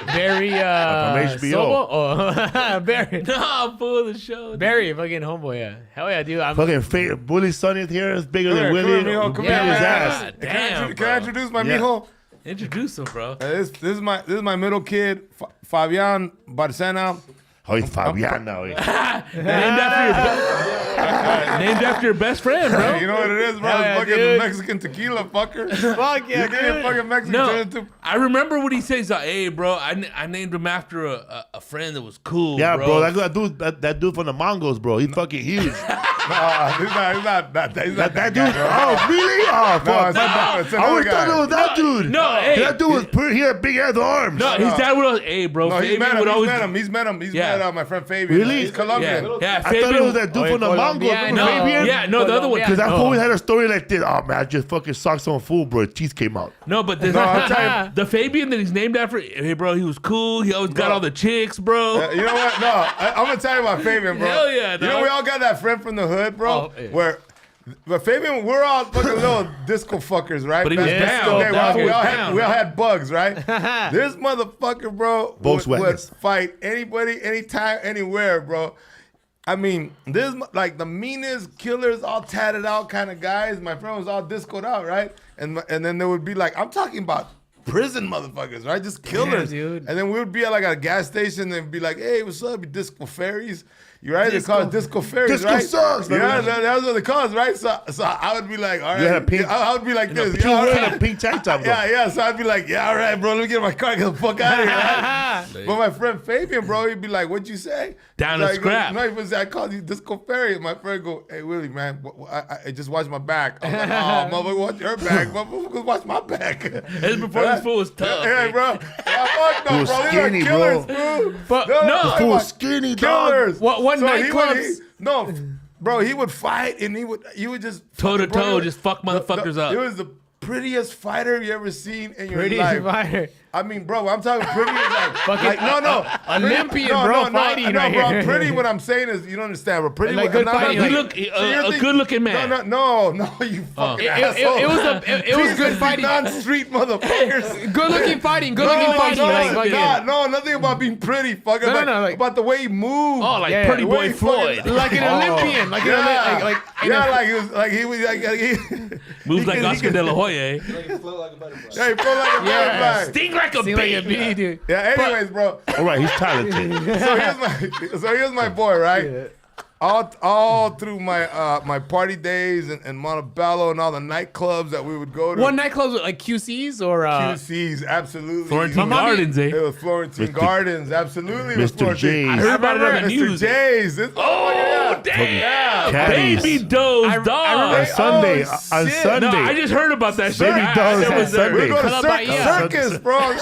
Barry, From HBO. Sobo? Oh, Barry. Nah, fool the show. Barry, fucking homeboy, yeah. Hell yeah, dude. I'm Fucking Willie Sonny here is bigger than Willie. mijo, come Beat here, his man. ass. God damn, Can I introduce my Yeah. mijo? Introduce him, bro. This is my middle kid, Fabian Barcena. Oh, he's Fabian now. Named after your best friend, bro. You know what it is, bro? Hell yeah, It's fucking dude. Mexican tequila, fucker. Fuck yeah, You get your dude. fucking Mexican No, turn into... I remember what he says. Like, hey, bro, I named him after a friend that was cool. Yeah, bro. bro. That dude from the Mongols, bro. He's fucking huge. He's not that that guy, dude. bro. Oh, really? Oh, No, fuck. it's I another always thought guy. it was that dude. No, hey. That dude was pretty. He had big ass arms. No, his dad would always, hey, bro. No, he's Fabian met him. would He's always. met him. He's met him. He's Yeah. met my friend Fabian. Really? He's Colombian. Yeah, I thought it was that dude Oh, from the Mongols. Colombiano. Remember No, Fabian? yeah, no, the other one. Because that Oh. fool had a story like this. Oh, man, I just fucking socked someone fool, bro. His teeth came out. No, but this, No, I'll tell you. the Fabian that he's named after, hey, bro, he was cool. He always got Bro. all the chicks, bro. You know what? No, I'm gonna tell you about Fabian, bro. Hell yeah, You know dog. we all got that friend from the hood, bro. Oh, yeah. But Fabian, we're all fucking little disco fuckers, right? But he was Back in the down, day, dog. He we was all down, we all right? had bugs, right? This motherfucker, bro, would Volkswagens. fight anybody, anytime, anywhere, bro. I mean, this like the meanest killers, all tatted out kind of guys. My friend was all discoed out, right? And then there would be like, I'm talking about prison motherfuckers, right? Just killers, dude. And then we would be at like a gas station and be like, "Hey, what's up, you disco fairies?" You right? They call it disco fairies, Disco right? sucks, Yeah, man. that's what they call it, right? So I would be like, all right. You had a pink- I would be like this. Pink Yeah, all wearing right. a pink tank top, bro. Yeah. So I'd be like, yeah, all right, bro. Let me get in my car, get the fuck out of here. Right? But my friend Fabian, bro, he'd be like, "What'd you say?" Down He's to like, scrap. No, he was I called you disco fairy. My friend go, "Hey Willie, man, I just watched my back." I was like, "Oh, motherfucker, watch your back, motherfucker, watch my back." That's before this fool was tough. Hey, bro. Yeah, fuck no, He was bro. These skinny, are killers, bro. But no, The fool was skinny, dog. Killers. What So he would- nightclubs? No, bro, he would fight and he would just Toe to bro, toe, just fuck motherfuckers up. It was the prettiest fighter you ever seen in your Pretty life. fighter. I mean, bro, I'm talking pretty is Fucking like no. Olympian, No, bro, no, fighting no, right bro, here. pretty, what I'm saying is, you don't understand, bro. Pretty, Like good no, no, fighting, no, He like- look so you're a thinking- good-looking man. No, you fucking asshole. It was good fighting. Non-street motherfuckers. Good looking fighting. Good looking fighting. Like, fucking- no, nothing about being pretty. Fucking No, like- about the way he moved. Oh, like Yeah, Pretty the way Boy he Floyd. fucking- like an Olympian. Like an Yeah, like yeah, he was Moves like he Oscar could- De La Hoya. Yeah, he flew like a butterfly. Sting like a Seem like a bee. bee, dude. Yeah, anyways, bro. All right, he's talented. So here's my boy, right? All through my my party days in Montebello and all the nightclubs that we would go to. One nightclubs with like QCs or QC's, absolutely. Florentine Mama, Gardens, eh? It was Florentine Mr. Gardens, absolutely. It was Mr. Florentine. J's. I heard about it on the Mr. news. J's. Oh, damn. Yeah. Caddies. Baby Doe's I On dog. remember- Sunday. Oh, On shit. Sunday. No, I just heard about that shit. Baby I Doe's never on was there. Sunday. We go to Club Bahia. circus, bro.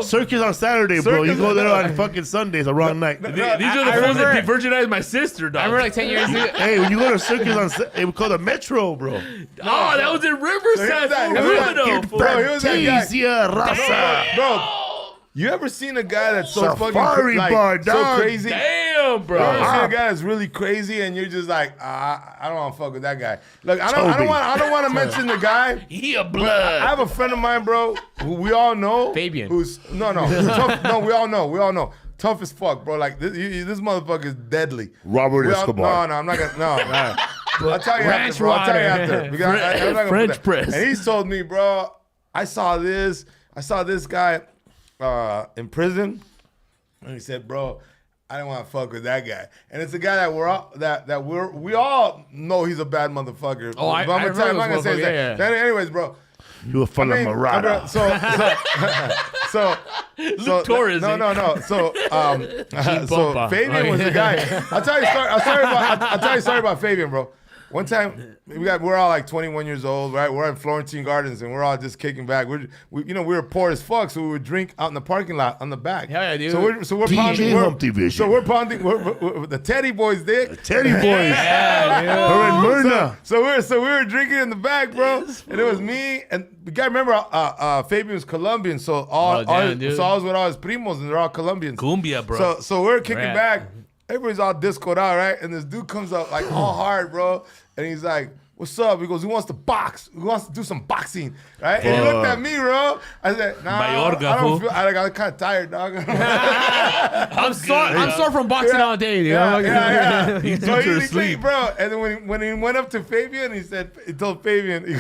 Circus on Saturday, bro. You go there on fucking Sundays, a wrong night. These are the I fools that remember- divergenized my sister, dog. I remember like 10 years ago. Hey, when you go to circus on Sunday, it was called a Metro, bro. Oh, that was in Riverside. that- fool. here's that- Riverdo, fool. Bro, he was that guy. Fantasia Raza. Bro, you ever seen a guy that's so Safari fucking like, bar, so dog. crazy? Damn, bro. You ever seen a guy that's really crazy and you're just like, I don't want to fuck with that guy. Look, I Toby. don't want to mention the guy. He a I blood. have a friend of mine, bro, who we all know. Fabian. Who's tough, no, we all know. Tough as fuck, bro. Like this motherfucker is deadly. Robert We all- Escobar. No, I'm not gonna. No, I'll tell you Ranch after, bro. I'll tell you water. after. Because I'm not gonna put French that. press. And he's told me, bro, I saw this guy in prison, and he said, bro, I don't want to fuck with that guy. And it's a guy that we all know he's a bad motherfucker. Oh, I'm not gonna say that. Anyways, bro. You were full of Marada. So Torres, no. So Fabian was the guy. I'll tell you a story about Fabian, bro. One time we're all like 21 years old, right? We're at Florentine Gardens and we're all just kicking back. We were poor as fuck, so we would drink out in the parking lot on the back. Hell yeah, dude. So we're pounding. We're the Teddy Boys, Dick. Teddy Boys. Yeah, Her and Myrna. So we were drinking in the back, bro, and it was me and you gotta remember Fabian was Colombian, so I was with all his primos and they're all Colombians. Cumbia, bro. So we're kicking back. Everybody's all discoed out, right? And this dude comes up like all hard, bro, and he's like, "What's up?" He goes, "Who wants to box? Who wants to do some boxing?" Right? And he looked at me, bro. I said, "Nah, I don't feel. I got kind of tired, dog." I'm sore from boxing all day, dude. Yeah. He's So to he's sleep. bro. And then when he went up to Fabian, he told Fabian, he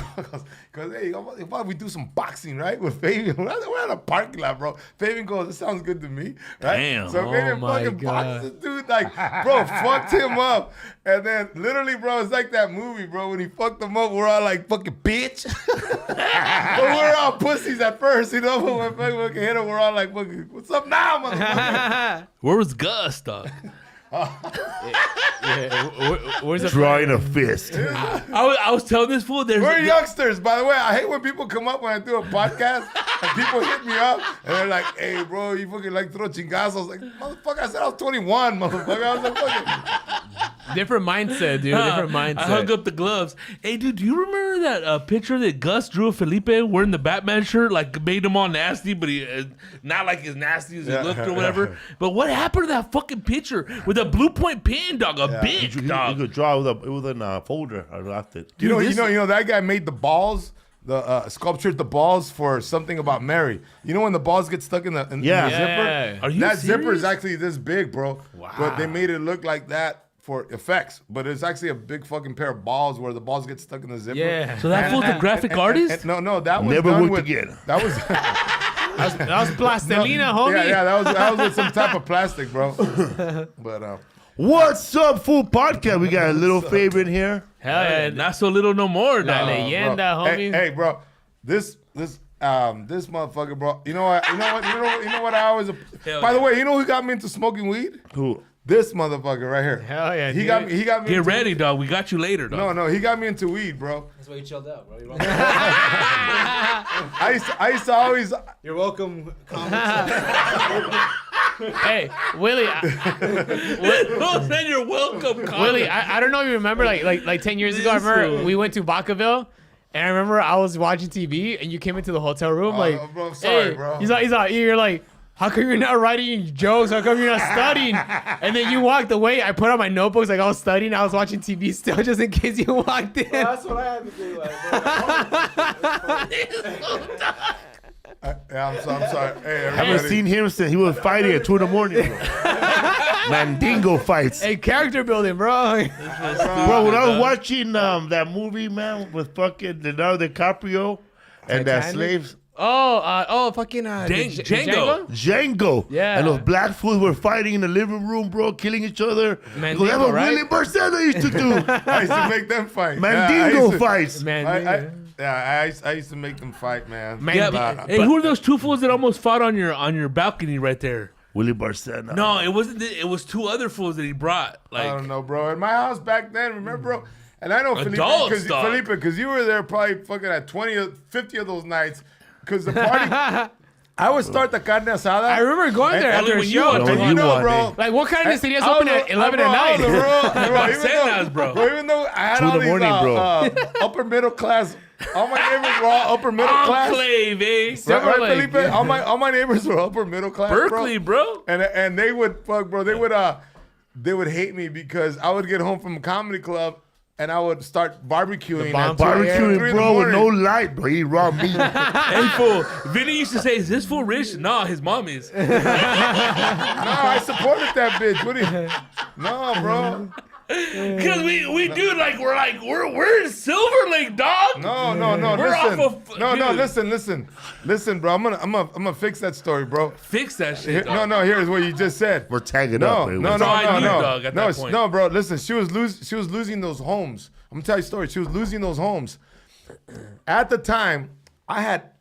goes, "Hey, why don't we do some boxing, right, with Fabian? We're at a parking lot, bro." Fabian goes, "It sounds good to me, right?" Damn. So Fabian fucking boxed this dude, like, bro, fucked him up. And then literally, bro, it's like that movie, bro, when he fucked him up, we're all like, "Fucking bitch." But we're all pussies at first, you know, but when fucking hit him, we're all like, "What's up now, motherfucker?" Where was Gus, dog? Where's the Drawing a fist. I was telling this fool. We're youngsters, by the way. I hate when people come up when I do a podcast and people hit me up and they're like, "Hey, bro, you fucking like throw chingazos." Like, motherfucker, I said I was 21, motherfucker. I was like, fucking... Different mindset, dude. Different mindset. I hung up the gloves. Hey, dude, do you remember that picture that Gus drew of Felipe wearing the Batman shirt? Like, made him all nasty, but he not like as nasty as he looked or whatever. But what happened to that fucking picture with a blue point pen, dog? A bitch, You dog. could draw it was in a folder. I left it. You know, that guy made the balls, the sculptured the balls for something about Mary. You know when the balls get stuck in the zipper? Are you that serious? zipper is actually this big, bro. Wow. But they made it look like that for effects. But it's actually a big fucking pair of balls where the balls get stuck in the zipper. Yeah. So that fool's a graphic artist? No, that was Never done worked with, again. That was... That was plastilina, homie. Yeah, that was with some type of plastic, bro. But What's up, Fool Podcast? We got a little favor in here. Hell yeah. Not so little no more, La dog. leyenda, homie. Hey, bro, this motherfucker, bro. You know what I always. By the way, you know who got me into smoking weed? Who? This motherfucker right here. Hell yeah, He dude. got me. Get into ready, dog. We got you later, dog. No, he got me into weed, bro. That's why you chilled out, bro. I used to always. You're welcome. Hey, Willie. Don't say you're welcome, Colin. Willie, I don't know if you remember, like 10 years ago, I remember we went to Vacaville, and I remember I was watching TV, and you came into the hotel room, bro, sorry, hey, bro. He's like, you're like, how come you're not writing jokes? How come you're not studying? And then you walked away. I put on my notebooks, like I was studying. I was watching TV still, just in case you walked in. Well, that's what I had to do. I'm sorry. Hey, I haven't seen him since he was fighting at 2 in the morning. Bro. Mandingo fights. Hey, character building, bro. Bro, when I was watching that movie, man, with fucking Leonardo DiCaprio and that Titanic? slaves. Fucking Django. Django. Yeah. And those black fools were fighting in the living room, bro, killing each other. Mandingo, That's what right? Willie Barcena used to do. I used to make them fight. Mandingo fights. Man, I used to make them fight, man. Yeah, Mandingo. hey, who are those two fools that almost fought on your balcony right there? Willie Barcena. No, it wasn't. It was two other fools that he brought. Like, I don't know, bro. In my house back then, remember, bro? And I know Adults, dog. Felipe, because you were there probably fucking at 20 or 50 of those nights. Because the party, I would start the carne asada. I remember going there after a when you show. went, And No, you know, you bro. Like, what kind of city is open at 11 at night? Even though I had 2 in all the these morning, bro. upper middle class, all my neighbors were all upper middle class. Enclave, eh? Right, Lake, Felipe? All my neighbors were upper middle class, Berkeley, bro. And they would fuck, bro. They would hate me because I would get home from a comedy club and I would start barbecuing. At 3 Barbecuing, in the bro, with no morning. light, bro. He raw meat. Hey, fool. Vinny used to say, "Is this fool rich?" Nah, his mom is. No, I supported that bitch. What do you? No, bro. Because we do like we're in Silver Lake, dog. No. Listen, bro. I'm gonna fix that story, bro. Fix that shit. Dog. No. Here's what you just said. We're tagging up. That's all I knew, dog, at that point. No, bro. Listen, she was losing those homes. I'm gonna tell you a story. She was losing those homes. At the time, I had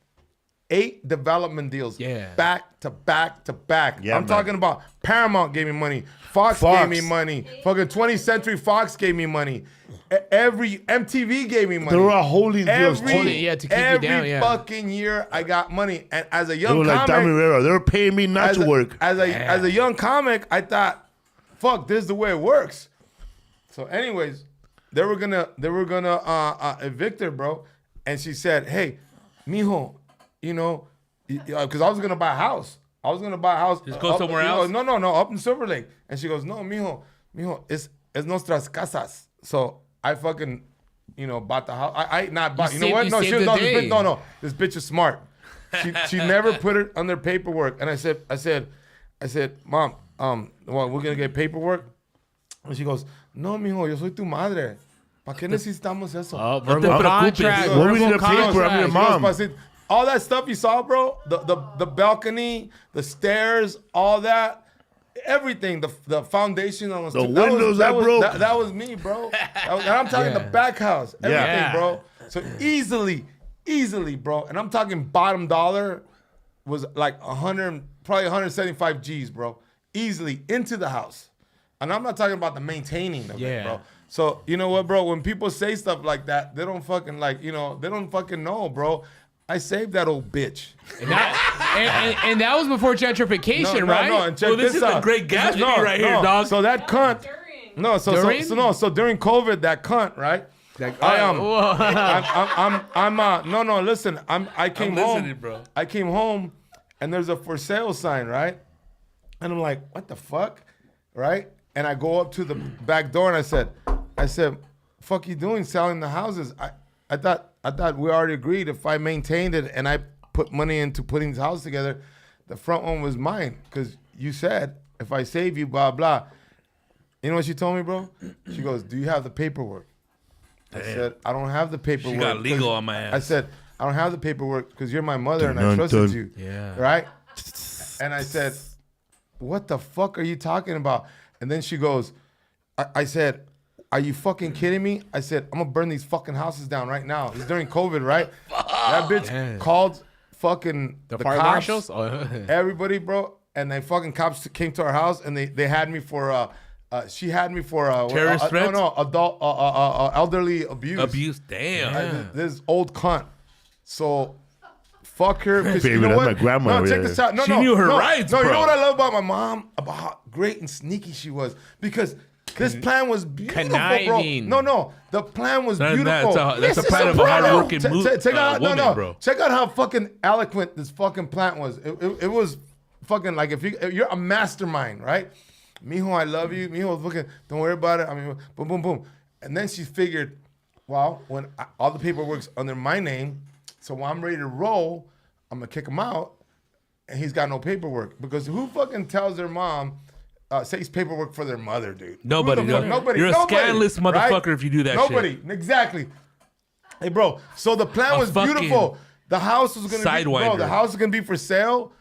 8 development deals. Yeah. Back to back to back. Yeah, I'm talking about Paramount gave me money. Fox gave me money. Fucking 20th Century Fox gave me money. Every MTV gave me money. They were all holding deals. to keep you down, Every fucking year I got money. And as a They young were like comic, Dami Rivera. They were paying me not to work. as a young comic, I thought, fuck, this is the way it works. So anyways, they were gonna evict her, bro. And she said, hey, mijo, because I was gonna buy a house. Just go somewhere else? No, up in Silver Lake. And she goes, no, mijo, es nuestras casas. So I fucking, bought the house. I not bought. You know what? No, she was no. This bitch is smart. She never put it on their paperwork. And I said, Mom, well, we're gonna get paperwork. And she goes, no, mijo, yo soy tu madre. ¿Para qué necesitamos eso? Verbal contract. What we need a verbal paper? I'm your contract. mom. All that stuff you saw, bro, the balcony, the stairs, all that, everything, the foundation on The windows that broke. That was me, bro. And I'm talking the back house, everything, bro. So easily, bro. And I'm talking bottom dollar was like 100, probably 175 G's, bro. Easily into the house. And I'm not talking about the maintaining of it, bro. So, you know what, bro? When people say stuff like that, they don't fucking they don't fucking know, bro. I saved that old bitch. And that was before gentrification, right? No, and check Well, this is out. the great Gatsby right here, dog. So that cunt. No, so during COVID, that cunt, right? Listen, I came home. Bro. I came home, and there's a for sale sign, right? And I'm like, what the fuck, right? And I go up to the back door and I said, fuck you doing selling the houses? I thought we already agreed if I maintained it and I put money into putting this house together, the front one was mine. Because you said, if I save you, blah, blah. You know what she told me, bro? She goes, do you have the paperwork? I said, I don't have the paperwork. She got legal on my ass. I said, I don't have the paperwork because you're my mother and I trusted you. Yeah. Right? And I said, what the fuck are you talking about? And then she goes, I said, are you fucking kidding me? I said, I'm gonna burn these fucking houses down right now. It's during COVID, right? That bitch called fucking The fire cops, marshals? everybody, bro. And they fucking cops came to our house and they had me for she had me for terrorist threats? No, adult elderly abuse. Abuse, damn. This old cunt. So fuck her. Baby, you know that's what? my grandma. No, check this out. No, She knew her rights, No, you bro. know what I love about my mom? About how great and sneaky she was. Because this plan was beautiful, Conniving. bro. No, the plan was beautiful. That's a Listen, plan of a Soprano. hardworking Check out, woman, bro. Check out how fucking eloquent this fucking plan was. It was fucking like if you're a mastermind, right? Mijo, I love you. Mijo, fucking, don't worry about it. I mean, boom, boom, boom. And then she figured, well, when all the paperwork's under my name, so when I'm ready to roll, I'm gonna kick him out, and he's got no paperwork. Because who fucking tells their mom, says paperwork for their mother, dude? Nobody. Nobody. You're a scandalous motherfucker if you do that Nobody. shit. Exactly. Hey, bro. So the plan was fucking beautiful. The house was gonna be, bro. sidewinder. The house is gonna be for sale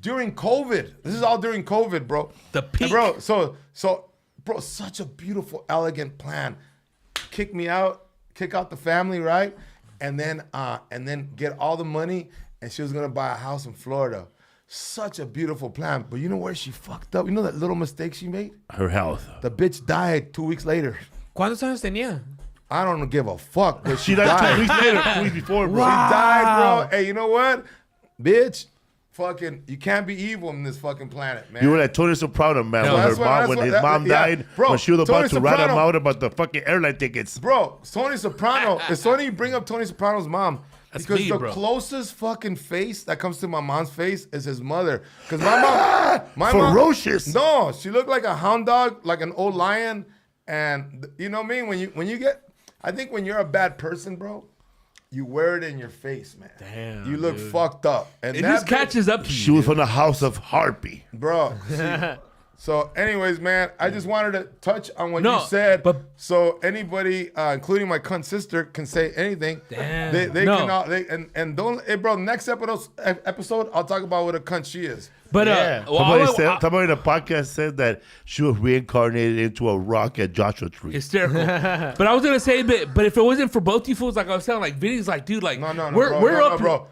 during COVID. This is all during COVID, bro. The peak. And bro. So, bro, such a beautiful, elegant plan. Kick me out. Kick out the family, right? And then get all the money. And she was gonna buy a house in Florida. Such a beautiful plan. But you know where she fucked up? You know that little mistake she made? Her health. The bitch died 2 weeks later. ¿Cuántos años tenía? I don't give a fuck, but She died 2 weeks later, 2 weeks before, bro. She died, bro. Hey, you know what? Bitch, fucking, you can't be evil in this fucking planet, man. You were like Tony Soprano, man. No, when that's her what- mom, that's when what- his that- mom yeah. died, Bro, when she was Tony about to rat him Soprano- out about the fucking airline tickets. Bro, Tony Soprano, it's funny you bring up Tony Soprano's mom. That's Because me, the bro. closest fucking face that comes to my mom's face is his mother. Because my mom, Ferocious. no, she looked like a hound dog, like an old lion. And you know what I mean? When you get, I think when you're a bad person, bro, you wear it in your face, man. Damn, you look dude. fucked up. And It that just catches up to you. She was from the house of Harpy. bro. So, anyways, man, I just wanted to touch on what No, you said, but- so anybody, including my cunt sister, can say anything. Damn. They No. can all, and don't, hey, bro. Next episode, I'll talk about what a cunt she is. But Yeah. well, all Somebody in the podcast said that she was reincarnated into a rock at Joshua Tree. hysterical. But I was gonna say, but if it wasn't for both you fools, like I was saying, like Vinny's like, dude, like No, we're up. bro.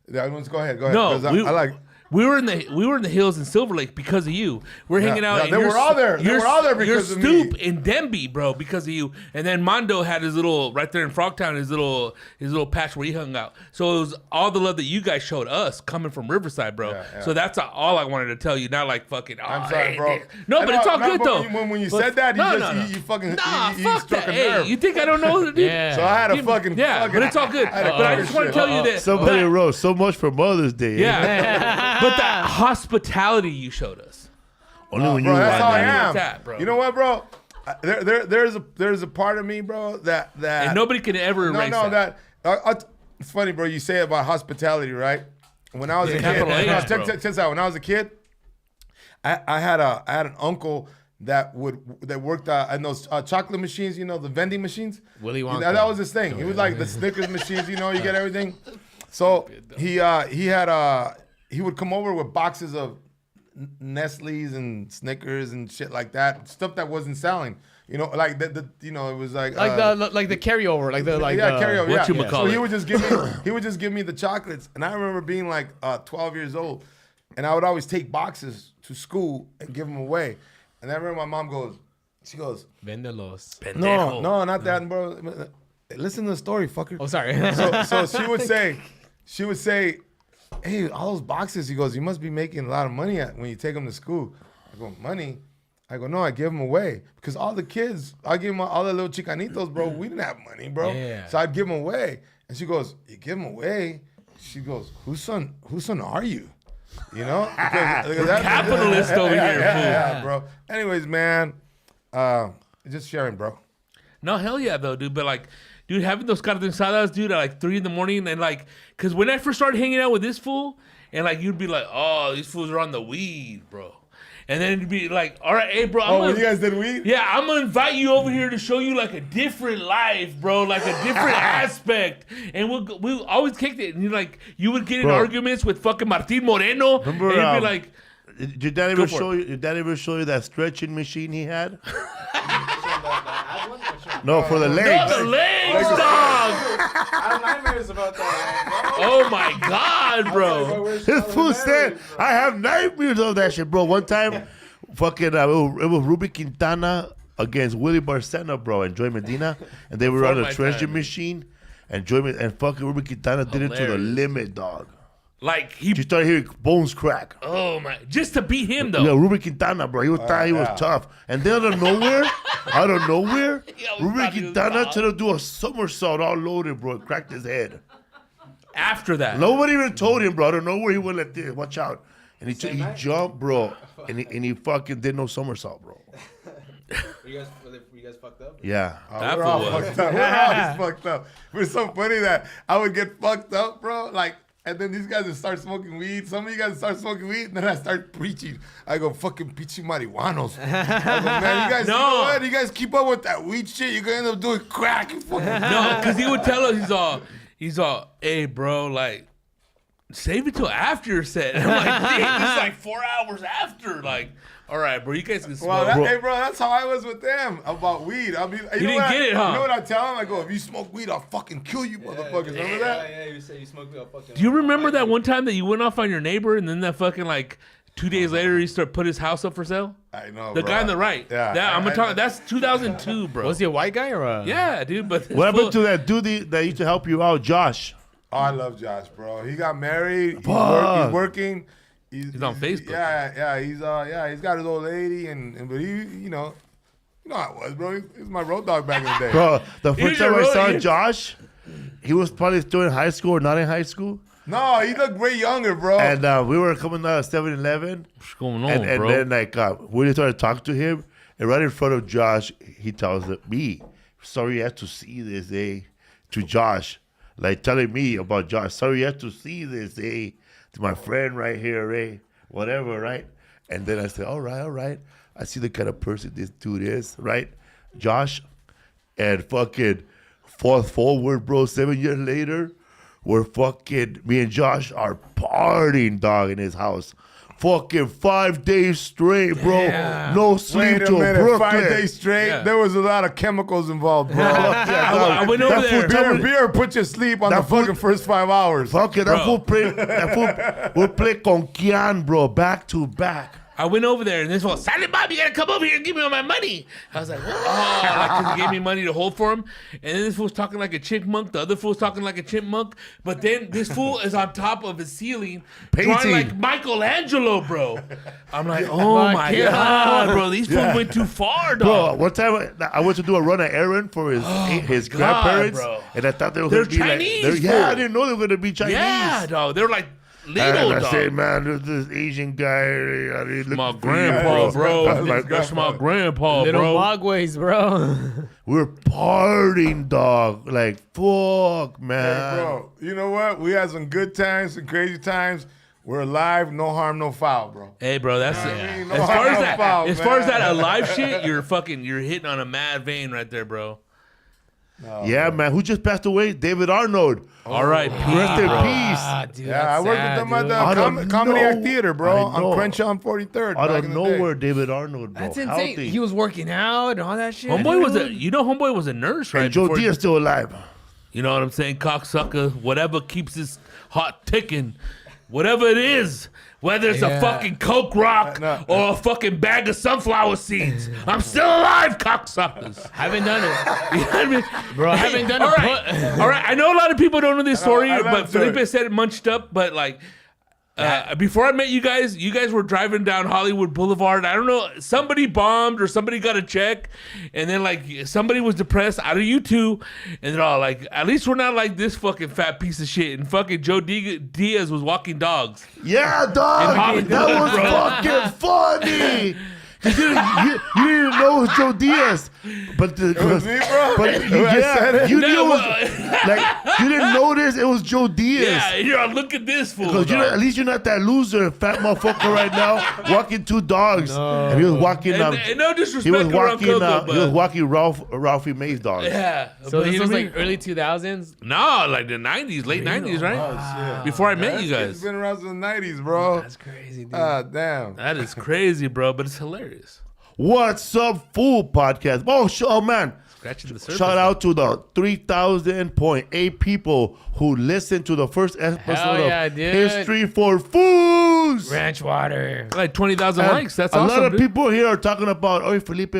Let's go ahead. No, because I like. we were in the hills in Silver Lake because of you. We're hanging out. yeah, and they you're were all there. They you're- were all there because you're of me. Stoop in Denby, bro, because of you. And then Mondo had his little right there in Frogtown, his little patch where he hung out. So it was all the love that you guys showed us coming from Riverside, bro. Yeah, yeah. So that's all I wanted to tell you. Not like fucking. Oh, I'm sorry, hey, bro. hey. No, but it's all good but though. When you But- said that, you no, just no, no. you fucking Nah, you fuck struck that. a Hey, nerve. you think I don't know, dude? Yeah. So I had a Give- fucking yeah, but it's all good. I had a But I fucking just want to shit. tell you that. Somebody but- wrote so much for Mother's Day. Yeah, but that hospitality you showed us. Only when Bro, you that's were how I there. am. that, bro. You know what, bro? There's a part of me, bro, that And nobody can ever erase that. it's funny, bro. You say about hospitality, right? When I was a kid, capital H, bro. check this out. When I was a kid, I had an uncle that worked in those chocolate machines, you know, the vending machines. Willy You know, Wonka. that was his thing. He was like the Snickers machines, you know, you get everything. So he would come over with boxes of Nestle's and Snickers and shit like that, stuff that wasn't selling. You know, like the you know, it was like the carryover, carryover. Yeah. whatchamacallit. So he would just give me the chocolates, and I remember being like 12 years old, and I would always take boxes to school and give them away. And I remember my mom goes, Vendelos. no, not that, bro. Listen to the story, fucker. Oh, sorry. So she would say, hey, all those boxes. He goes, you must be making a lot of money when you take them to school. I go, money? I go, no, I give them away because all the kids, I give them all the little chicanitos, bro. We didn't have money, bro. Yeah. So I'd give them away. And she goes, you give them away? She goes, whose son are you? You know? Because Capitalist over here, yeah, bro. Anyways, man, just sharing, bro. No, hell yeah, though, dude. But like, dude, having those carne asadas, dude, at like 3 a.m, and like, cause when I first started hanging out with this fool, and like you'd be like, oh, these fools are on the weed, bro. And then it'd be like, all right, hey, bro. When you guys did weed? Yeah, I'm gonna invite you over here to show you like a different life, bro, like a different aspect. And we'll always kick it. And you would get in Bro. arguments with fucking Martin Moreno. Remember, and you'd be like, Did your dad ever for show you? Did dad ever show you that stretching machine he had? No, for the legs. no, the legs, dog. I have nightmares about that. Oh my God, bro. His fool said, "I have nightmares of that shit, bro." One time, fucking, it was Ruby Quintana against Willie Barcena, bro, and Joy Medina, and they were on my a treasure time. machine, and fucking Ruby Quintana did it to the Hilarious. limit, dog. Like he, You started hearing bones crack. oh my, just to beat him though. Yeah, Ruby Quintana, bro. He was thought he was tough. And then out of nowhere, Yeah, we Ruby thought he was Quintana tough. tried to do a somersault all loaded, bro. Cracked his head. After that, Nobody even told him, bro. Out of nowhere, he went like this. Watch out. And he jumped, bro. And he fucking did no somersault, bro. Were you guys fucked up? Yeah. that We're all fool was. fucked up. We're always fucked up. It's so funny that I would get fucked up, bro. Like, and then these guys would start smoking weed. Some of you guys would start smoking weed, and then I start preaching. I go, fucking pichi marihuanos. I go, man, you guys, No. you know what? You guys keep up with that weed shit, you're gonna end up doing crack. You fucking No, because he would tell us, he's all, hey, bro, like, save it till after your set. And I'm like, dude, it's like 4 hours after. Like, all right, bro, you guys can smoke. Well, hey, bro, that's how I was with them about weed. I mean, you didn't what get it, huh? You know what I tell them? I go, if you smoke weed, I'll fucking kill you, motherfuckers. Remember that? Yeah, you said you smoked me up fucking. Do you remember that one time that you went off on your neighbor and then that fucking, like, 2 days later he put his house up for sale? I know, The bro. guy on the right. Yeah. That's 2002, bro. Was he a white guy or a? Yeah, dude, but What happened to that dude that used to help you out, Josh? Oh, I love Josh, bro. He got married. He's Fuck. working. He's on Facebook. Yeah. He's got his old lady, but he, you know how it was, bro. He was my road dog back in the day. Bro, the first time I You're saw right. Josh, he was probably still in high school or not in high school. No, he looked way younger, bro. And we were coming out of 7-Eleven. What's going on, And bro? then, like, we started talking to him. And right in front of Josh, he tells me, sorry you had to see this, to Josh. Like, telling me about Josh. Sorry you had to see this, to my friend right here, whatever, right? And then I said, all right. I see the kind of person this dude is, right? Josh, and fucking fast forward, bro, 7 years later, we're fucking, me and Josh are partying, dog, in his house. Fucking 5 days straight, bro. Yeah. No sleep Wait a till minute, Brooklyn. 5 days straight. Yeah. There was a lot of chemicals involved, bro. I went over there. Beer put you to sleep on the That food- fucking first 5 hours. Fuck it, that Bro. fool will play con Kian, bro, back to back. I went over there and this fool, Silent Bob, you gotta come over here and give me all my money. I was like, what? Oh, like 'cause he gave me money to hold for him. And then this fool's talking like a chipmunk. The other fool's talking like a chipmunk. But then this fool is on top of his ceiling, drawing Painting. like Michelangelo, bro. I'm like, oh my God. God, bro. These fools went too far, Bro, dog. one time I went to do a run an errand for his God, grandparents, bro. and I thought they were They're going to be Chinese, like, fool. I didn't know they were going to be Chinese. Yeah, dog. They're like And little, I dog. said, man, there's this Asian guy. My grandpa, bro. Like, That's my grandpa, Little bro. Mogways, bro. we're partying, dog. Like, fuck, man. Hey, bro, you know what? We had some good times, some crazy times. We're alive, no harm, no foul, bro. Hey, bro, that's You know what I mean? No as far harm, as no that. foul, As far as man. that alive shit, you're hitting on a mad vein right there, bro. Yeah, man. Who just passed away? David Arnold. All right, Rest in peace. Ah, dude, Yeah, I that's worked sad, with them at dude. the Out of Comedy Act no- Theater, bro, I know. on Crenshaw and 43rd. Out back of in the day. nowhere, David Arnold, bro. That's insane. Healthy. He was working out and all that shit. Homeboy was dude. Homeboy was a nurse, right? And Joe before- Diaz still alive. You know what I'm saying? Cocksucker, whatever keeps this hot ticking, whatever it is, whether it's a Yeah. fucking Coke Rock No. or a fucking bag of sunflower seeds, I'm still alive, cocksuckers. Haven't done it. You know what I mean? Bro, I haven't done all a right. All right. I know a lot of people don't know this story, I love but it. Felipe said it munched up. But like, before I met you guys were driving down Hollywood Boulevard. I don't know, somebody bombed or somebody got a check, and then like somebody was depressed out of you two, and they're all like, at least we're not like this fucking fat piece of shit. And fucking Joe Diaz was walking dogs. Yeah, dog. Hollywood, That was bro. fucking funny. 'Cause you didn't know it was Joe Diaz, but It was me, bro. But I said it. you knew it was No, like you didn't notice it was Joe Diaz. yeah, you're all, look at this fool. Because dog. at least you're not that loser, fat motherfucker right now, walking two dogs. And he was walking. and no disrespect he was around walking. Coco, He was walking. walking Ralphie May's dogs. Yeah. So but this you was know what I like mean? early 2000s. No, like the 90s, late 90s, right? Oh, shit. Before I met you It's guys. been around since the 90s, bro. That's crazy, dude. Damn. That is crazy, bro, but it's hilarious. What's up, fool podcast? Oh man! Scratching the surface. Shout out to the 3,000.8 people who listened to the first episode Hell yeah, of dude. History for Fools. Ranch water. Like 20,000 And likes. That's a awesome. lot of dude. people here are talking about, oh, Felipe,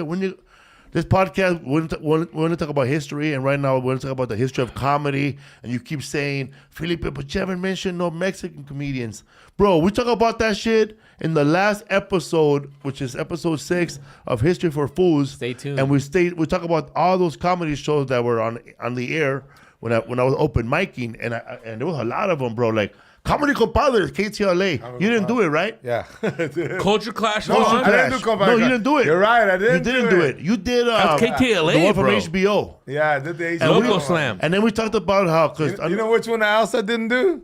this podcast, we're going to talk about history, and right now we're going to talk about the history of comedy, and you keep saying, Felipe, but you haven't mentioned no Mexican comedians. Bro, we talk about that shit in the last episode, which is episode 6 of History for Fools. Stay tuned. And we talk about all those comedy shows that were on the air when I was open micing, and there was a lot of them, bro, like Comedy Compadres, KTLA. You didn't do it, right? Yeah. Culture Clash. No, hold on. I didn't do No, Compadre. you didn't do it. You're right, I didn't. You didn't do it. You did That's KTLA, the one from bro. HBO. Yeah, I did the Asian And Loco one. Slam. And then we talked about how, because You know which one else I didn't do?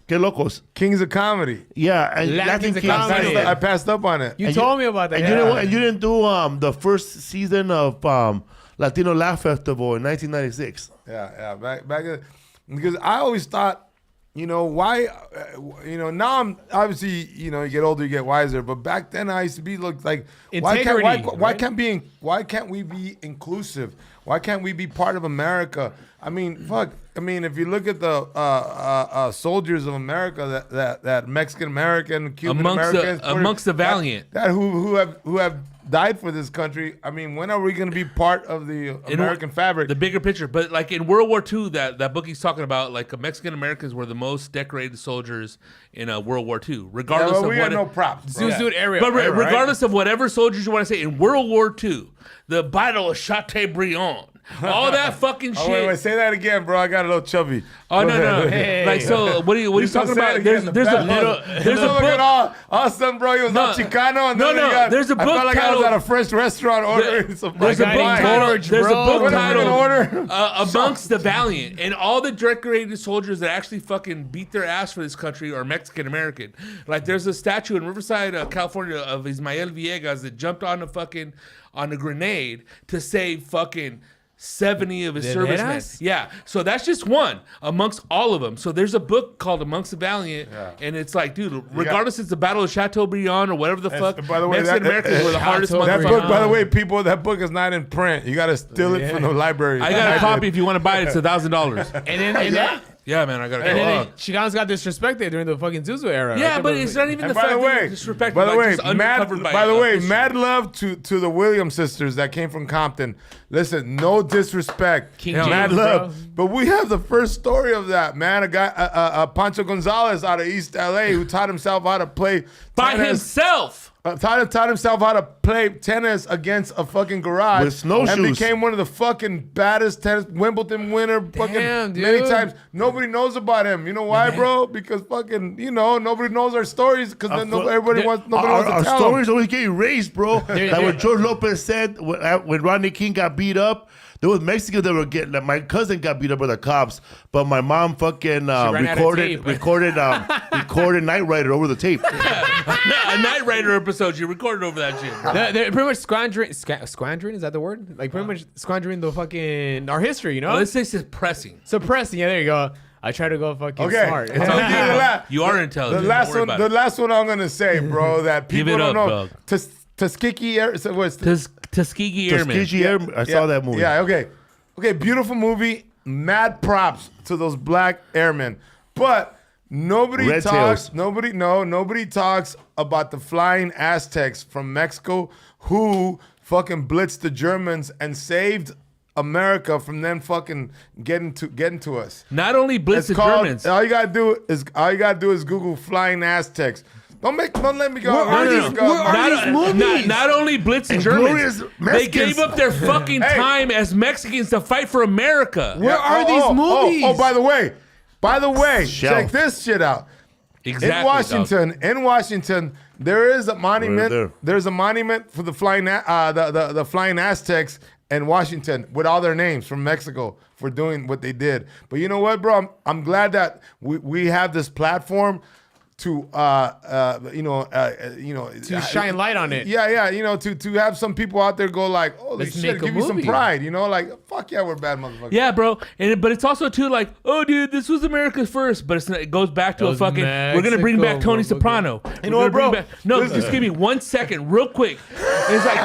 Que Locos. Kings of Comedy. Yeah, and Latin Latin Kings of Kings. Comedy. I passed up on it. You And told me about that. And, Yeah. you didn't do the first season of Latino Laugh Festival in 1996. Yeah. Back because I always thought, why, now I'm obviously, you get older, you get wiser. But back then I used to be like, Integrity, why right? can't we be inclusive? Why can't we be part of America? I mean, fuck. I mean, if you look at the soldiers of America, that Mexican American, Cuban Americans, amongst the valiant. that who have died for this country. I mean, when are we going to be part of the American fabric? The bigger picture. But like in World War II, that book he's talking about, like Mexican Americans were the most decorated soldiers in World War II, regardless we of had what. no props. Bro. Zeus dude area. But right? regardless of whatever soldiers you want to say, in World War II, the Battle of Chateaubriand, All that fucking shit. Oh, wait, say that again, bro. I got a little chubby. Oh Go no, ahead. no. Like, so what are you talking about? There's a Look at all of a sudden, bro, he was all Chicano. And then there's a book I felt like I was titled- at a French restaurant ordering some There's a book Guiding titled, Torch, there's a bro. book What am I gonna titled order? Amongst the Valiant, and all the decorated soldiers that actually fucking beat their ass for this country are Mexican American. Like, there's a statue in Riverside, California, of Ismael Villegas that jumped on a grenade to save fucking 70 of his De servicemen. veras? Yeah, so that's just one amongst all of them. So there's a book called Amongst the Valiant, and it's like, dude, regardless it's the Battle of Chateaubriand or whatever the fuck, by the way, Mexican Americans were the hardest That motherfuckers. book, by the way, people, that book is not in print. You got to steal it from the library. I got a copy if you want to buy it. It's $1,000. And then Yeah, man, I got And a then copy. Chicanos got disrespected during the fucking Zuzu era. Yeah, Like, but they it's were- not even And the by fact the that way, it's disrespected. by the like, way, just undercovered mad fiction. love to the Williams sisters that came from Compton. Listen, no disrespect, King mad James, love. bro. But we have the first story of that, man. A guy, Pancho Gonzalez out of East LA, who taught himself how to play by tennis. himself. Taught himself how to play tennis against a fucking garage With snowshoes. and became one of the fucking baddest tennis Wimbledon winner Damn, fucking many dude. times. Nobody knows about him. You know why, bro? Because fucking nobody knows our stories because then nobody wants to Our tell stories them. always get erased, bro. Like what George Lopez said when Rodney King got beat up. There was Mexicans that were getting. Like, my cousin got beat up by the cops, but my mom fucking ran out of tape. recorded Night Rider over the tape. A Knight Rider episode. You recorded over that shit. They're pretty much squandering, is that the word? Like pretty much squandering the fucking our history, you know? Well, let's say suppressing. Suppressing. Yeah, there you go. I try to go fucking Okay, smart. It's all good. You are intelligent. The last Don't worry one, about the it. last one I'm gonna say, bro, that Give people it don't up, know. dog. Tuskegee Air. So what's Tuskegee Airmen. Tuskegee Airmen. I saw that movie. Yeah, okay, beautiful movie. Mad props to those black airmen, but nobody Red talks. tails. Nobody talks about the flying Aztecs from Mexico who fucking blitzed the Germans and saved America from them fucking getting to us. Not only blitz the Germans. All you gotta do is Google flying Aztecs. Don't let me go. Where are these movies? Not only blitz the Glorious Germans, they Mexicans. gave up their fucking Hey. time as Mexicans to fight for America. Where are these movies? Oh, by the way, Shelf. check this shit out. Exactly. In Washington, there is a monument. there. There's a monument for the flying the flying Aztecs in Washington with all their names from Mexico for doing what they did. But you know what, bro? I'm glad that we have this platform to To shine light on it. Yeah, to have some people out there go like, holy Let's shit, make a give you some movie. pride, like fuck yeah, we're bad motherfuckers. Yeah, bro. But it's also too like, oh, dude, this was America's first. But it goes back to a Those fucking. We're gonna bring back Mexico, Tony motherfucker. Soprano. You know what, bro? No, just give me 1 second, real quick. It's like,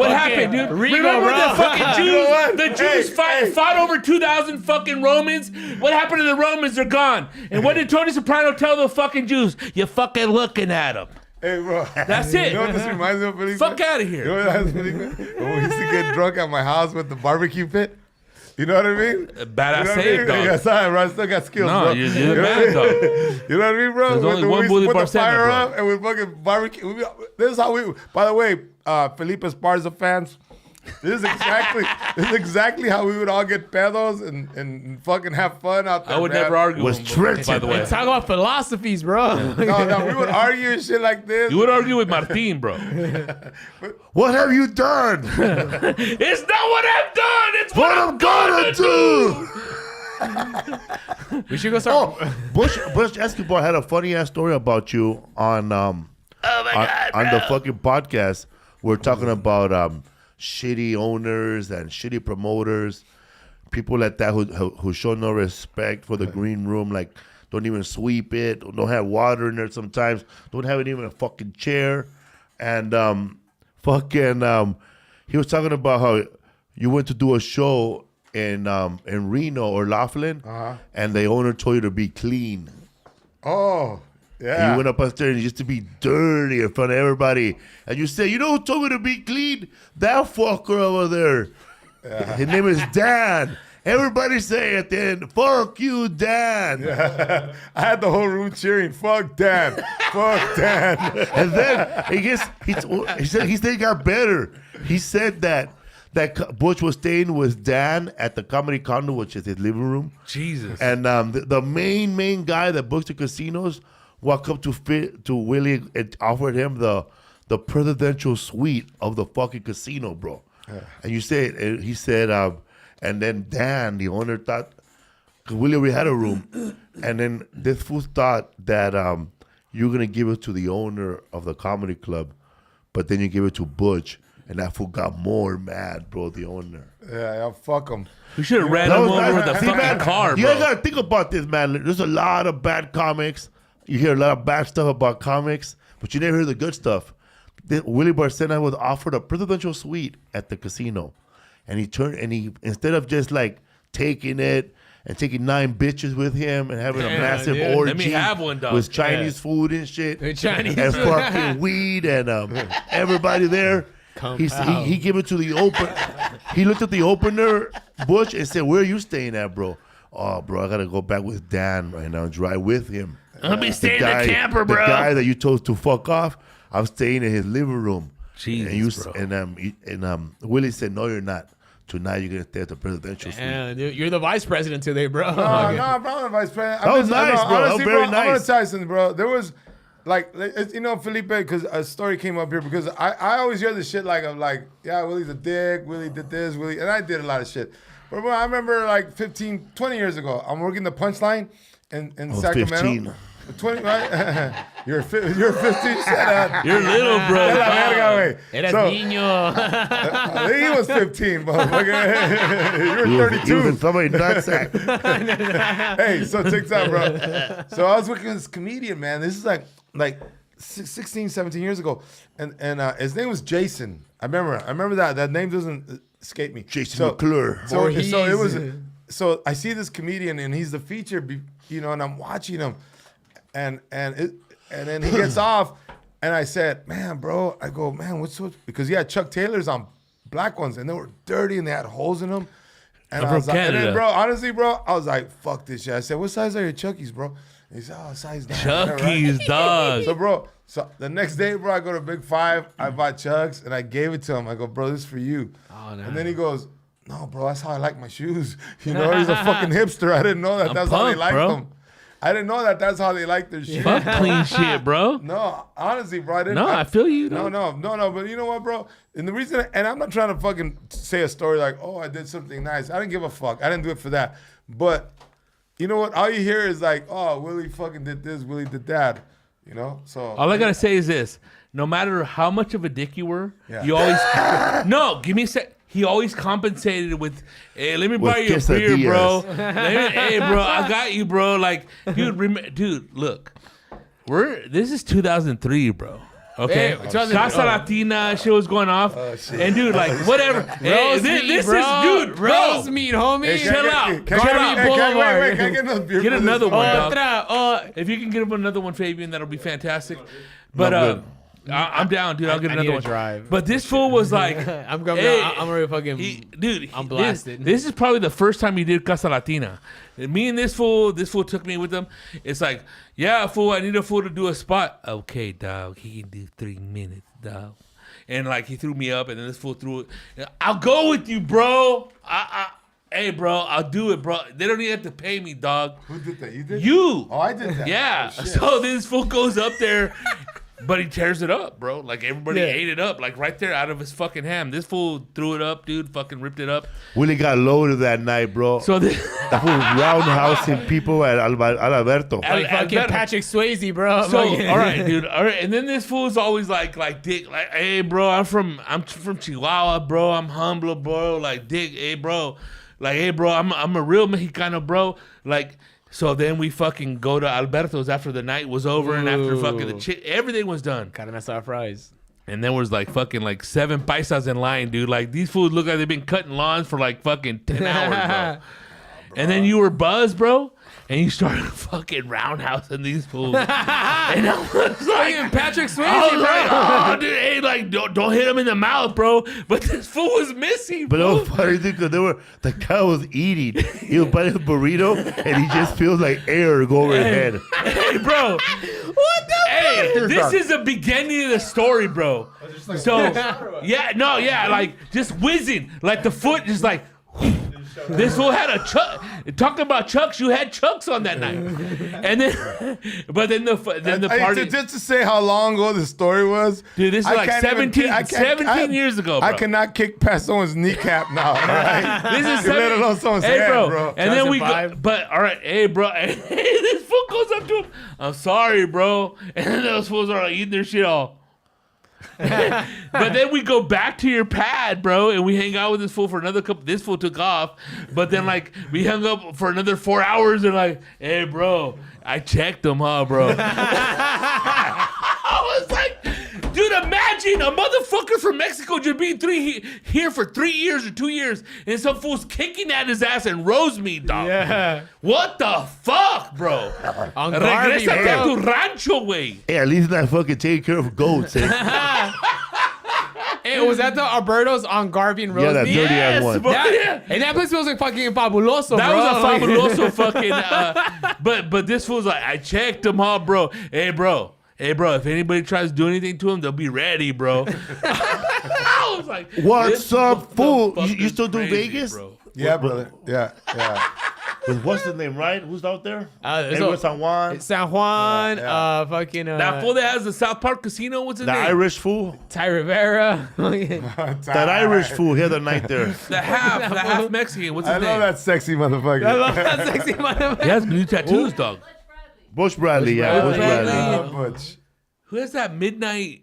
what happened, dude? Rigo, Remember bro. the fucking You know Jews? what? The Jews Hey. fought over 2,000 fucking Romans. What happened to the Romans? They're gone. And what did Tony Soprano tell the fucking Jews? You're fucking looking at them. Hey, bro. That's it. You know what this reminds me of, Felipe? Fuck out of You here. know what that was, Felipe? When we used to get drunk at my house with the barbecue pit. You know what I mean? Badass You know what I save, mean? dog. Yeah, sorry, bro. I still got skills, No, bro. you're You know the what I man, mean? dog. You know what I mean, bro? There's only When one we Willie put the Barcena, fire bro. up and we fucking barbecue. This is how we. By the way, Felipe Esparza fans. This is exactly how we would all get pedos and fucking have fun out there. I would man. never argue Was with him, by Trenton. the way. Talk about philosophies, bro. No, we would argue and shit like this. You would argue with Martin, bro. What have you done? It's not what I've done. It's what, What I'm gonna do? We should go start. Oh, Bush Escobar had a funny ass story about you on the fucking podcast. We're talking about shitty owners and shitty promoters, people like that who show no respect for the green room, like don't even sweep it, don't have water in there sometimes, don't have even a fucking chair, and he was talking about how you went to do a show in Reno or Laughlin, and the owner told you to be clean. Oh, And yeah. you went up upstairs and used to be dirty in front of everybody. And you said, you know who told me to be clean? That fucker over there. His name is Dan. Everybody say at the end, fuck you, Dan. I had the whole room cheering. Fuck Dan. Fuck Dan. And then he said he got better. He said that that Butch was staying with Dan at the Comedy Condo, which is his living room. Jesus. And the main guy that books the casinos walked up to Willie and offered him the presidential suite of the fucking casino, bro. And he said, and then Dan, the owner, thought, because Willie already had a room, and then this fool thought that you were gonna give it to the owner of the comedy club, but then you give it to Butch, and that fool got more mad, bro. The owner. Yeah, fuck him. We should have ran him over with a fucking car, You bro. gotta think about this, man. There's a lot of bad comics. You hear a lot of bad stuff about comics, but you never hear the good stuff. Willie Barcena was offered a presidential suite at the casino, and he instead of just like taking it and taking 9 bitches with him and having a massive orgy Let me have one, dog. with Chinese food and shit, Chinese and fucking weed and everybody there. He gave it to the open. He looked at the opener, Butch, and said, "Where are you staying at, bro?" "Oh, bro, I gotta go back with Dan right now and drive with him." I'm gonna be staying in the camper, bro. The guy that you told to fuck off, I'm staying in his living room. Jesus, bro. And Willie said, "No, you're not. Tonight you're gonna stay at the presidential suite." Yeah, dude, you're the vice president today, bro. No, bro, I'm the vice president. That was nice, bro. That was very I'm gonna nice. tell you something, bro. There was, like, Felipe, because a story came up here, because I always hear this shit yeah, Willie's a dick, Willie did this, and I did a lot of shit. But bro, I remember like 15, 20 years ago, I'm working the Punchline in Sacramento. 15. 20, right? You're 15. Shut up. You're little, bro. De la verga, güey. Eres So, niño. he was 15, motherfucker. You were 32. He was in somebody's nutsack. Hey, so check this out, bro. So I was working with this comedian, man. This is like 16, 17 years ago. And his name was Jason. I remember that. That name doesn't escape me. Jason McClure. So I see this comedian, and he's the feature, and I'm watching him. And then he gets off, and I said, "Man, bro," I go, "Man, what's because he had Chuck Taylors on, black ones, and they were dirty and they had holes in them." And I was like, and then, bro, honestly, bro, I was like, "Fuck this shit." I said, "What size are your Chuckies, bro?" And he said, "Oh, size 9." Chucky's, right? dog. So, bro, the next day, bro, I go to Big Five. I bought Chucks, and I gave it to him. I go, "Bro, this is for you." Oh, no. And then he goes, "No, bro, that's how I like my shoes." He's a fucking hipster. I didn't know that. That's how they liked them. I didn't know that that's how they like their shit. Fuck clean shit, bro. No, honestly, bro, I didn't. No, I feel you. No, but you know what, bro? And the reason, and I'm not trying to fucking say a story like, "Oh, I did something nice." I didn't give a fuck. I didn't do it for that. But you know what? All you hear is like, "Oh, Willie fucking did this. Willie did that." You know? So all I gotta say is this: no matter how much of a dick you were, Yeah. you always give me a sec. He always compensated with, "Hey, let me buy you a beer, bro. Hey, bro, I got you, bro." Like, dude, look, this is 2003, bro. Okay, Casa Latina shit was going off, and dude, like, whatever. Hey, this is, dude, bro. Rose meat, homie. Hey, Chill out. Wait, can I get another beer? Get for another this? one, dog. If you can get another one, Fabian, that'll be fantastic. But I'm down, dude. I'll get another one. Drive. But this fool was like, I'm going. hey, I'm ready fucking. I'm blasted. This is probably the first time he did Casa Latina. And me and this fool took me with him. It's like, "Yeah, fool, I need a fool to do a spot." "Okay, dog, he can do 3 minutes, dog." And like he threw me up, and then this fool threw it. "I'll go with you, bro. Hey, bro, I'll do it, bro. They don't even have to pay me, dog." Who did that? You did? You. Oh, I did that. Yeah. Oh, shit. So this fool goes up there, but he tears it up, bro. Like everybody ate it up, like right there out of his fucking ham. This fool threw it up, dude. Fucking ripped it up. Willie got loaded that night, bro. So that fool roundhousing people at Alberto. Like fucking Patrick Swayze, bro. So all right, dude. All right, and then this fool's always like dick, like, "Hey, bro, I'm from Chihuahua, bro. I'm humble, bro. Like, dick, hey, bro. Like, hey, bro, I'm a real Mexicano, bro. Like." So then we fucking go to Alberto's after the night was over and after fucking the chick, everything was done. Kind of messed our fries. And then was like fucking like 7 paisas in line, dude. Like these fools look like they've been cutting lawns for like fucking 10 hours, bro. And then you were buzzed, bro. And you started fucking roundhousing these fools. And I was like, Patrick Swayze, I was bro. like, oh, dude, hey, like, don't hit him in the mouth, bro. But this fool was missing, But it bro. was funny because the guy was eating. He was biting a burrito, and he just feels like air go over his head. Hey, bro. What the Hey, this is the beginning of the story, bro. So, like, just whizzing. Like, the foot just like... This fool had a chuck. Talking about chucks, you had chucks on that night, and then, but then the party. Just to say how long ago the story was, Dude, this is like can't even 17 years ago, bro. I cannot kick past someone's kneecap now. All right? This is let alone someone's hey, head, bro. bro. And then we go, 2005. but all right, hey, bro. Hey, this fool goes up to him. I'm sorry, bro. And then those fools are like eating their shit all. But then we go back to your pad, bro, and we hang out with this fool for another couple. This fool took off, but then like we hung up for another 4 hours and like, hey, bro, I checked him, huh, bro? I was like, dude, imagine a motherfucker from Mexico just being here for 3 years or 2 years, and some fool's kicking at his ass and roast me, dog. Yeah. What the fuck, bro? On Garvey, Regrésate a bro. tu rancho, güey. Hey, at least not fucking taking care of goats. Eh? Hey, was that the Alberto's on Garvey and Yeah, that Rosie? dirty ass Yes, one. bro. Yeah. Yeah. And that place was like fucking fabuloso, That bro. was a fabuloso fucking. But this fool's like, I checked him all, bro. Hey, bro. If anybody tries to do anything to him, they'll be ready, bro. I was like, What's this up, fool? motherfucker's You still do crazy, Vegas? bro. Yeah, brother. Yeah. With what's his name, right? Who's out there? so- San Juan. San Juan, Yeah. fucking That fool that has the South Park Casino, what's his The name? Irish fool. Ty Rivera. That Irish fool. He had the night there. The half Mexican, what's his I name? love that sexy motherfucker. I love that sexy motherfucker. He has new tattoos, dog. Bush Bradley, yeah. Bush Bradley. Bradley. Butch. Who has that midnight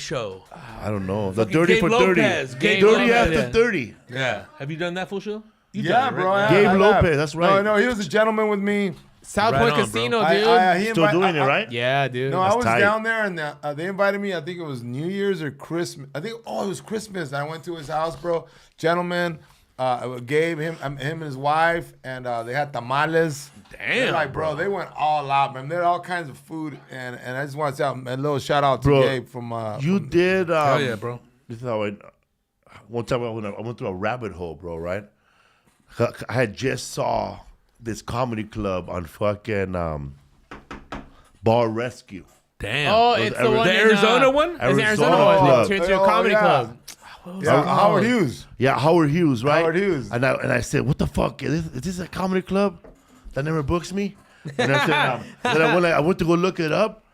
show? I don't know. The Fucking Dirty Gabe for Lopez. 30. Gabe Dirty Lopez, after yeah. 30. Yeah. Have you done that full show? You Yeah, done it, bro. right? Gabe I have. Lopez, that's right. No, he was a gentleman with me. South Right Point on, bro. Casino, I- dude. I- he Still invi- doing I- it, I- right? Yeah, dude. No, That's I was tight. down there and they invited me. I think it was New Year's or Christmas. I think, it was Christmas. I went to his house, bro. Gentleman, Gabe, him and his wife, and they had tamales. They're Damn, like, bro, they went all out, man. They had all kinds of food, and I just want to say a little shout out to Bro, Gabe from. You from- did. Hell yeah, bro. This is how one time I went through a rabbit hole, bro, right? I had just saw this comedy club on fucking Bar Rescue. Damn. Oh, it's the one the in, Arizona one? It's the Arizona Arizona one. Club. It's a Oh, comedy yeah. club. Yeah, Howard Hughes. Yeah, Howard Hughes, right? Howard Hughes. And I said, what the fuck? Is this a comedy club that never books me? And I said, then I went to go look it up,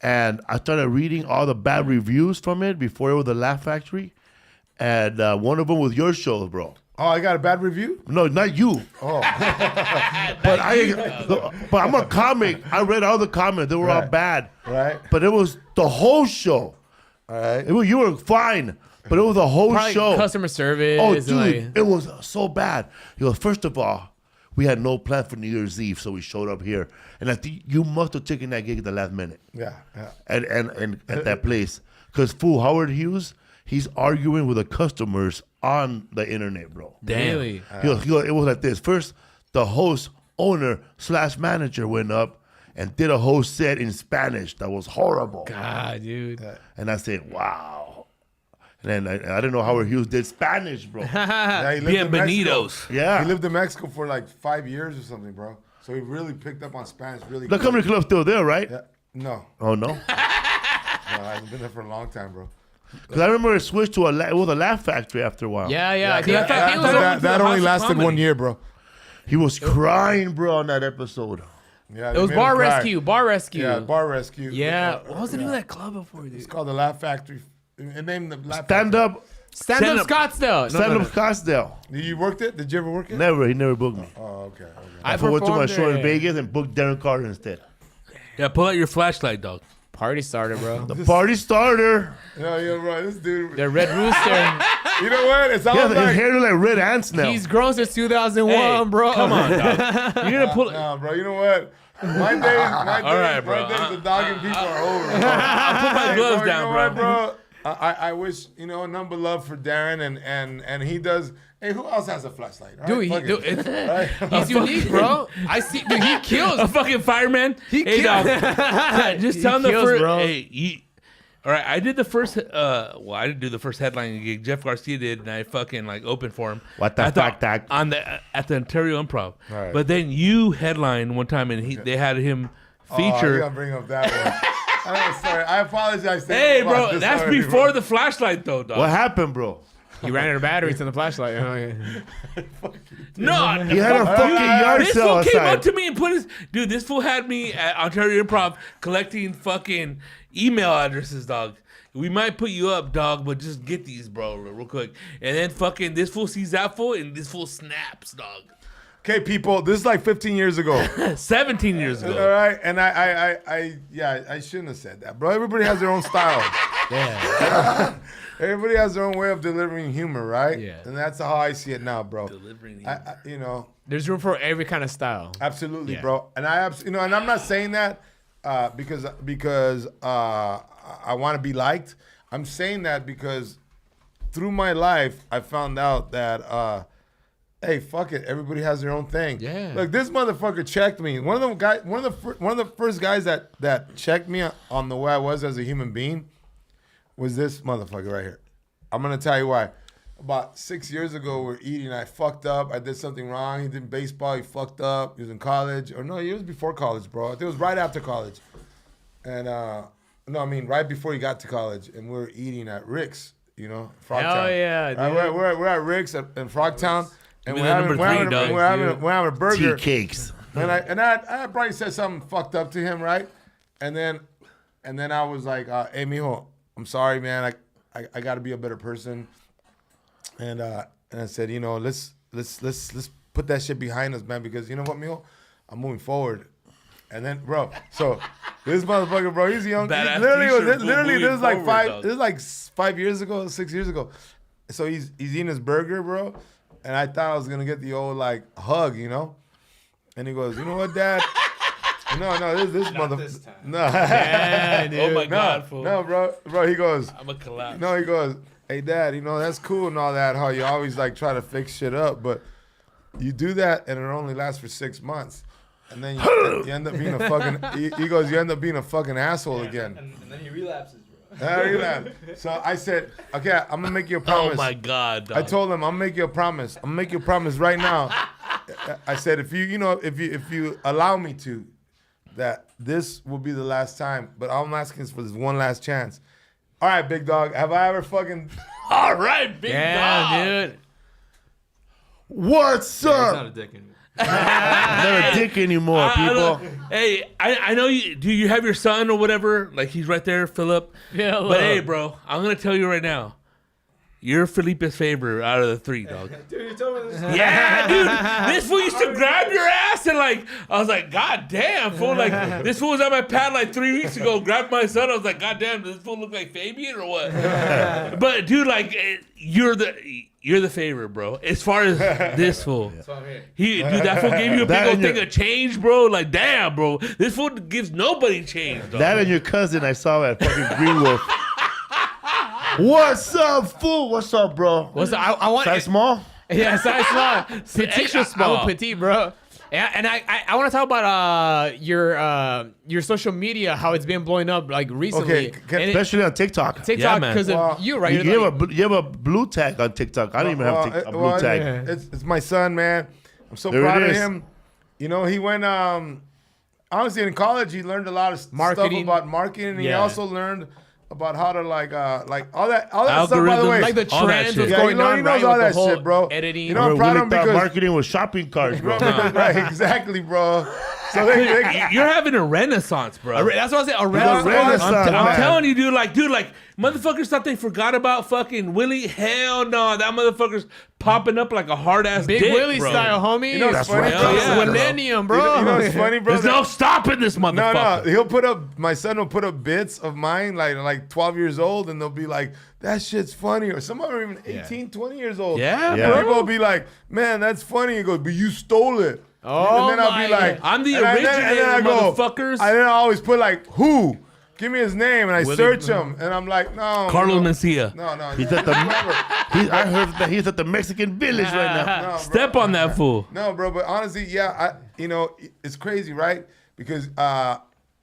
and I started reading all the bad reviews from it before it was the Laugh Factory, and one of them was your show, bro. Oh, I got a bad review? No, not you. Oh. But I'm a comic. I read all the comments. They were all Right. bad. Right. But it was the whole show. All right. You were fine, but it was the whole Probably show. customer service. Oh, and, dude, like- it was so bad. He goes, first of all, we had no plan for New Year's Eve, so we showed up here. And I think you must have taken that gig at the last minute. Yeah. And at that place. Because fool Howard Hughes, he's arguing with the customers on the internet, bro. Damn. Really? He goes, it was like this. First, the host, owner / manager went up and did a whole set in Spanish that was horrible. God, dude. And I said, wow. And then I didn't know Howard Hughes did Spanish, bro. Yeah, he lived in Mexico. Bienvenidos. Yeah. He lived in Mexico for like 5 years or something, bro. So he really picked up on Spanish really The good. comedy club's still there, right? Yeah. No, Oh, no? no, I haven't been there for a long time, bro. Because I remember it switched to it was a Laugh Factory after a while. Yeah, yeah. I think That, I think it was that- over- that only House of lasted Comedy. 1 year, bro. He was crying, bro, on that episode. Yeah, it was they made Bar him cry. Rescue. Bar Rescue. Yeah, Bar Rescue. Yeah. What was the name of that club before, dude? It's called the Laugh Factory. It named the Laugh Stand up, Stand Up Stand-up. Scottsdale. stand up Scottsdale. Factory. You worked it? Did you ever work it? He never booked me. Oh, okay. I I went to my performed show in there. Vegas and booked Darren Carter instead. Yeah, pull out your flashlight, dog. Party starter, bro. The party starter. Yeah, bro. This dude. The Red Rooster. You know what? It sounds Yeah, his like. hair look like red ants now. He's grown since 2001, Hey, bro. Come on, dog. You're gonna pull. Nah, bro. You know what? My days, right, bro. my days, the dogging people are over. I'll put my gloves Bro, down, you know bro. what, bro? I wish, number love for Darren and he does. Hey, who else has a flashlight? All Dude, right, he's unique, bro. I see. Dude, he kills. A fucking fireman. He hey, kills. dog. Just tell him the kills, first. bro. Hey, all right. I did the first. Well, I didn't do the first headline gig. Jeff Garcia did, and I fucking opened for him. What the at the- fuck, Doc? on the at the Ontario Improv. Right. But then you headlined one time, and they had him Oh, you feature. gotta bring up that one. I'm sorry. I apologize. to Hey, everyone bro, about this that's already, before bro. the flashlight, though, dog. What happened, bro? He ran out of batteries in the flashlight. Oh, yeah. No, He had a fucking yard this sale fool came up outside. to me and put his dude. This fool had me at Ontario Improv collecting fucking email addresses, dog. We might put you up, dog, but just get these, bro, real quick. And then fucking this fool sees that fool, and this fool snaps, dog. Okay, people, this is like 15 years ago. 17 years All ago. right, and I shouldn't have said that, bro. Everybody has their own style. Yeah. Everybody has their own way of delivering humor, right? Yeah. And that's how I see it now, bro. Delivering There's room for every kind of style. Absolutely, Yeah. bro. And and I'm not saying that because I want to be liked. I'm saying that because through my life, I found out that hey, fuck it, everybody has their own thing. Yeah. Look, this motherfucker checked me. One of the first guys that checked me on the way I was as a human being was this motherfucker right here. I'm gonna tell you why. About 6 years ago, we're eating. I fucked up. I did something wrong. He did baseball. He fucked up. He was in college. Or no, it was before college, bro. I think it was right after college. And right before he got to college. And we were eating at Rick's, Frogtown. Hell yeah, dude. We're at Rick's in Frogtown. And Give me the number 3, dog, we're having a burger. Tea cakes. And I probably said something fucked up to him, right? And then I was like, hey, mijo, I'm sorry, man. I got to be a better person. And I said, let's put that shit behind us, man, because you know what, mijo? I'm moving forward. And then, bro, so this motherfucker, bro, he's young. Badass Literally, t-shirt, this is like moving forward, dog. this is like 5 years ago, 6 years ago. So he's eating his burger, bro. And I thought I was gonna get the old hug, And he goes, you know what, Dad? No, this motherfucker. This time. No, Yeah, dude. Oh my God, fool. no, bro. He goes, I'm a collapse. no, he goes, hey, Dad, that's cool and all that. How you always try to fix shit up, but you do that and it only lasts for 6 months, and then you end up being a fucking. He goes, you end up being a fucking asshole again. And then he relapses, bro. So I said, okay, I'm gonna make you a promise. Oh my God, dog. I told him, I'm gonna make you a promise. I'm gonna make you a promise right now. I said, if you allow me to, that this will be the last time. But all I'm asking is for this one last chance. All right, big dog. Have I ever fucking? All right, big Yeah, dog. dude. What's He's not up? a dick anymore. Not a dick anymore, I people. don't- hey, I know you. Do you have your son or whatever? Like he's right there, Philip. Yeah, But hey, bro, I'm gonna tell you right now, you're Felipe's favorite out of the 3, dog. Dude, you told me this. Yeah, dude. This fool used to grab your ass and I was like, God damn, fool. This fool was at my pad 3 weeks ago, grabbed my son. I was like, God damn, does this fool look like Fabian or what? But dude, you're the favorite, bro. As far as this fool. That's why I'm here. Dude, that fool gave you a big That old and thing your- of change, bro. Damn, bro. This fool gives nobody change, dog. That and your cousin I saw at fucking Green Wolf. What's up, fool? What's up, bro? What's the, I want Size small? Yeah, size small. Petite or small, Oh. petite, bro. Yeah, and I want to talk about your social media, how it's been blowing up recently. Okay, And Especially on TikTok. Yeah, TikTok man. because Well, of you, right? You You're have a blue tag on TikTok. I don't even have a blue tag. yeah. It's my son, man. I'm so There it proud of is. him. He went. Honestly, in college, he learned a lot of Marketing. stuff about marketing. And he Yeah. also learned about how to all that stuff. By the way, Algorithms, like the all that trends, shit. what's Yeah, going he on, knows right? all with that the whole shit, bro. Editing. You know, I'm Bro, proud Willie of him thought because marketing was shopping carts, bro. right, exactly, bro. So You're having a renaissance, bro. That's what I said. A Renaissance, renaissance. I'm man. telling you, dude, motherfuckers thought they forgot about fucking Willie. Hell no, that motherfucker's popping up like a hard ass Big dick, Willie bro. style, homie. You know, That's funny, right. Hell yeah, bro. Millennium, bro. You know what's funny, bro? There's no stopping this motherfucker. No, he'll put up. My son will put up bits of mine, like 12 years old, and they'll be like, "That shit's funny," or some of them are even 18, 20 years old. Yeah, Yeah. bro. People will be like, "Man, that's funny." He goes, "But you stole it." Oh, and then I'll my be like, I'm the and I originator, go, motherfuckers. And then I always put who. give me his name, and I search him, and I'm like, no. Carlos Mencia. No. He's at the. I heard that he's at the Mexican village right now. No, Step on that fool. No, bro, but honestly, yeah, it's crazy, right? Because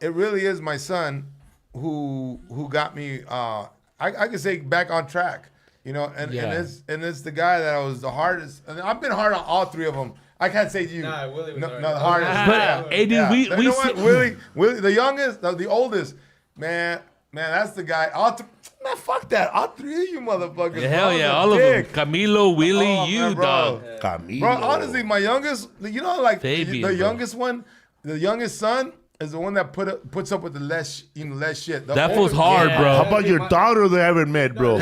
it really is my son who got me. I could say back on track, and it's the guy that I was the hardest. And I've been hard on all three of them. I can't say to you. Nah, Willie was no, hard. the hardest. But hey, dude, we you know what? Willie, the youngest, the oldest, man, that's the guy. Man, fuck that. All three of you motherfuckers. Hell yeah, all of them. Camilo, Willie, you, man, bro. dog. Camilo. Bro, honestly, my youngest, like Fabian, the bro. youngest one, the youngest son is the one that puts up with the less shit. The That fool's oldest- hard, Yeah. bro. How about your daughter that I haven't met, bro?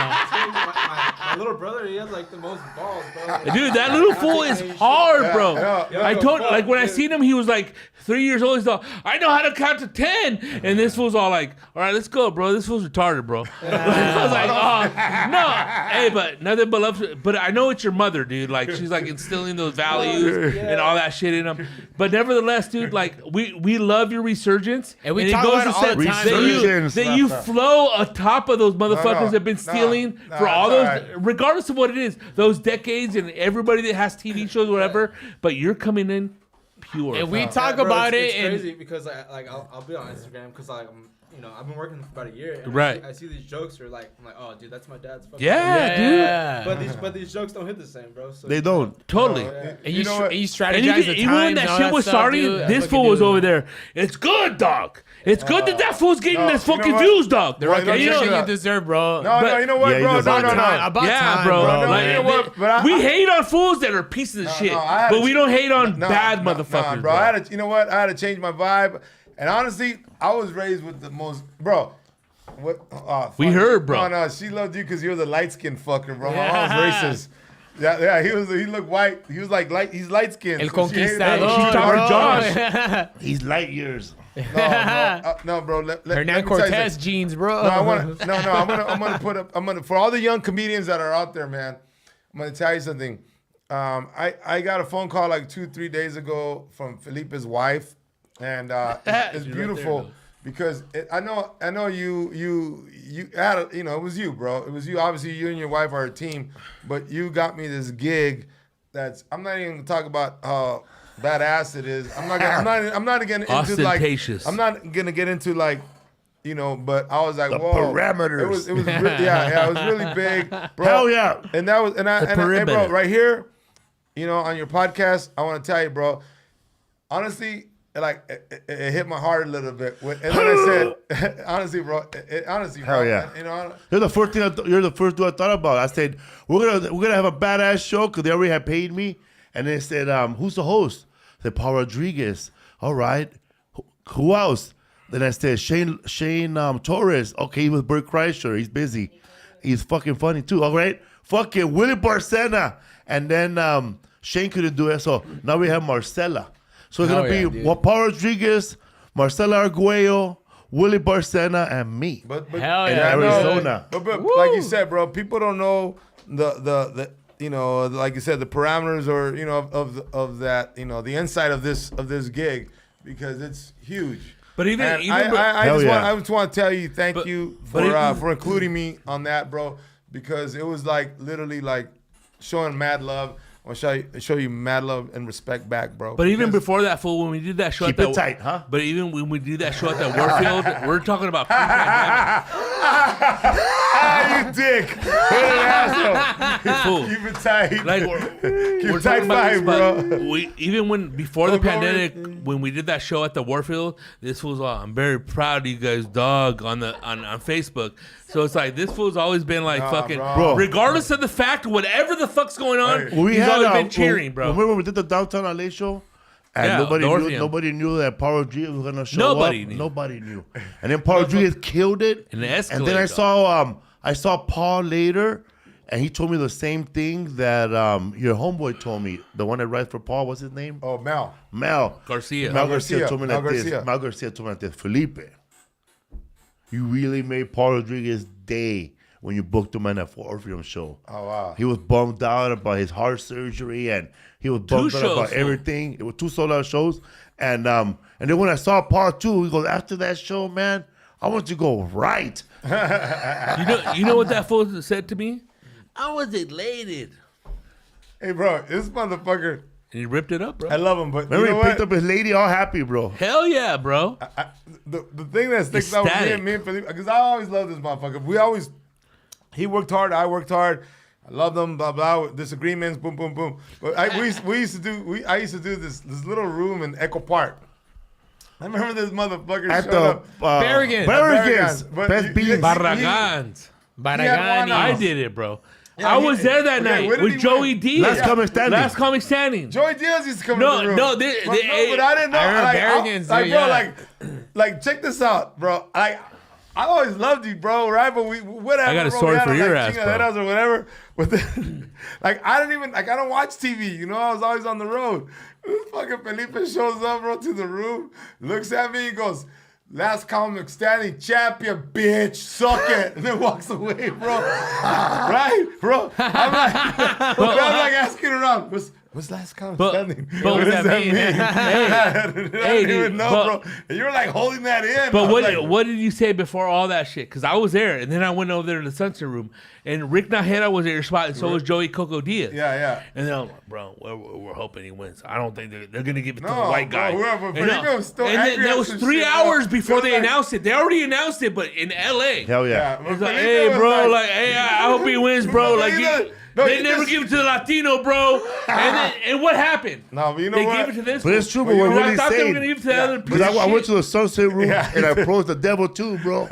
My little brother, he has like the most balls, bro. Dude, that little fool is hard, bro. yeah. I told, like, when I seen him, he was like 3 years old. He's all, I know how to count to 10. And this fool's all like, all right, let's go, bro. This fool's retarded, bro. I was like, oh, no. Hey, but nothing but love. But I know it's your mother, dude. Like, she's like instilling those values and all that shit in him. But nevertheless, dude, like, we love your resurgence. And we it talk goes about it to all say the time. Resurgence. that you flow atop of those motherfuckers that have been stealing no, for all it's those, all right. regardless of what it is, those decades and everybody that has TV shows, whatever. But you're coming in pure. And we Yeah, talk bro, about it's it, and crazy because I'll be on Instagram because like I've been working for about a year. And Right. I see these jokes where like I'm like, oh dude, that's my dad's fucking. Yeah, dude. But these jokes don't hit the same, bro. So They don't. Totally. Yeah. and You know what? you strategize And even, the even when times that and all shit was stuff, starting, dude, this I fool fucking was do. over there. It's good, dog. It's good that fool's getting no, this you know fucking what? views, dog. The Well, you recognition know- you deserve, bro. No, But- you know what, Yeah, he bro? does No, all no, the no. time. About Yeah, time, bro. No, Like, you know what? But we hate on fools that are pieces of shit, I had but to- we don't hate on No, bad no, motherfuckers, bro. You know what? I had to change my vibe. And honestly, I was raised with the most, bro. What? We fuck. heard, bro. No, she loved you because you're the light skinned fucker, bro. My Yeah. mom was racist. Yeah, he looked white. He was like light. He's light skinned. El Conquistador, She talked to bro. He's light years. No, bro. Hernan let me tell you Cortez something. jeans, bro. No, I'm gonna for all the young comedians that are out there, man. I'm gonna tell you something. I got a phone call like 2-3 days ago from Felipe's wife, and it's beautiful because I know you had it was you, bro. It was you. Obviously, you and your wife are a team, but you got me this gig. I'm not even gonna talk about how badass it is. I'm not gonna into like. Ostentatious. I'm not gonna get into like. But I was like, The whoa. parameters. It was it was really big, bro. Hell yeah. And that was and I bro, perimeter. right here, on your podcast, I want to tell you, bro. Honestly, it hit my heart a little bit. And then I said, honestly, bro. Honestly, bro. Hell yeah. You're the first dude I thought about. I said we're gonna have a badass show because they already had paid me, and they said, who's the host? I said Paul Rodriguez. All right. Who else? Then I said Shane Torres. Okay, he was Bert Kreischer. He's busy. He's fucking funny too. All right. Fucking Willie Barcena. And then Shane couldn't do it. So now we have Marcella. So it's going to be Paul Rodriguez, Marcela Arguello, Willie Barcena, and me. But Hell in yeah. Arizona. But like you said, bro, people don't know the like you said, the parameters or of that, the inside of this gig because it's huge. But even And I I just want to tell you thank you but for including me on that, bro, because it was like literally like showing mad love. I want to show you mad love and respect back, bro. But even Because- before that, fool, when we did that show Keep at it tight, huh? But even when we did that show at that Warfield, we're talking about pre-pandemic. you dick. What an asshole. Fool. Keep it tight. Like we're tight talking about this, five, but bro. even when before the Don't go pandemic, when we did that show at the Warfield, this was I'm very proud of you guys, dog, on Facebook. So it's like this fool's always been like fucking, bro. regardless of the fact, whatever the fuck's going on, We he's had always been cheering, bro. Remember when we did the Downtown LA show? And Yeah, nobody the knew. Orpheum. Nobody knew that Paul Rodriguez was gonna show Nobody up. knew. Nobody knew. And then Paul Rodriguez killed it. And it And then escalated, I saw Paul later, and he told me the same thing that your homeboy told me. The one that writes for Paul, what's his name? Oh, Mel. Mel Garcia. Mel Garcia Garcia. told me Mel like this. Garcia. Mel Garcia told me like this. Felipe, you really made Paul Rodriguez's day when you booked him in that Orpheum show. Oh, wow. He was bummed out about his heart surgery, and he was bummed out about everything. It was 2 sold-out shows. And then when I saw part 2, he goes, after that show, man, I want to go right. You know what that fool said to me? I was elated. Hey, bro, this motherfucker. And he ripped it up, bro. I love him, but Remember, you know he picked up his lady all happy, bro. Hell yeah, bro. The thing that sticks out with me and Felipe, because I always love this motherfucker. He worked hard, I worked hard. I love them, blah blah. Disagreements, boom, boom, boom. But I used to do this little room in Echo Park. I remember this motherfucker At showed the up. Barragans. But Best beans. Barragans. Baragani. I did it, bro. Yeah, I was there that okay, night where did with he Joey win? Diaz. Last comic standing. Joey Diaz used to come in the room. No, but I didn't know. I remember Barragans, Like, check this out, bro. I always loved you, bro, right? But whatever. I got a bro, story we had for your like, ass, bro. or whatever. But then, I don't watch TV. You know, I was always on the road. This fucking Felipe shows up, bro, to the room, looks at me, and goes, "Last comic standing champion, bitch, suck it," and then walks away, bro. Right, bro? I'm like asking around, what's last comic standing? But what does that mean? Hey, I didn't even know, bro. And you were like holding that in. But what did you say before all that shit? Because I was there, and then I went over there to the Sunset Room, and Rick Najera was at your spot, and so was Joey Coco Diaz. Yeah. And then I'm like, bro, we're hoping he wins. I don't think they're going to give it to the No, white guy. bro, And then that was 3 hours before they announced it. They already announced it, but in L.A. Hell yeah. It's like, hey, bro, I hope he wins, bro. Like, they never give it to the Latino, bro. And what happened? No, but you know they what? gave it to this. But it's true, but one. what I Willie's thought they were saying. going to give it to the other piece Because of I went shit. to the Sunset Room and I approached the devil too, bro.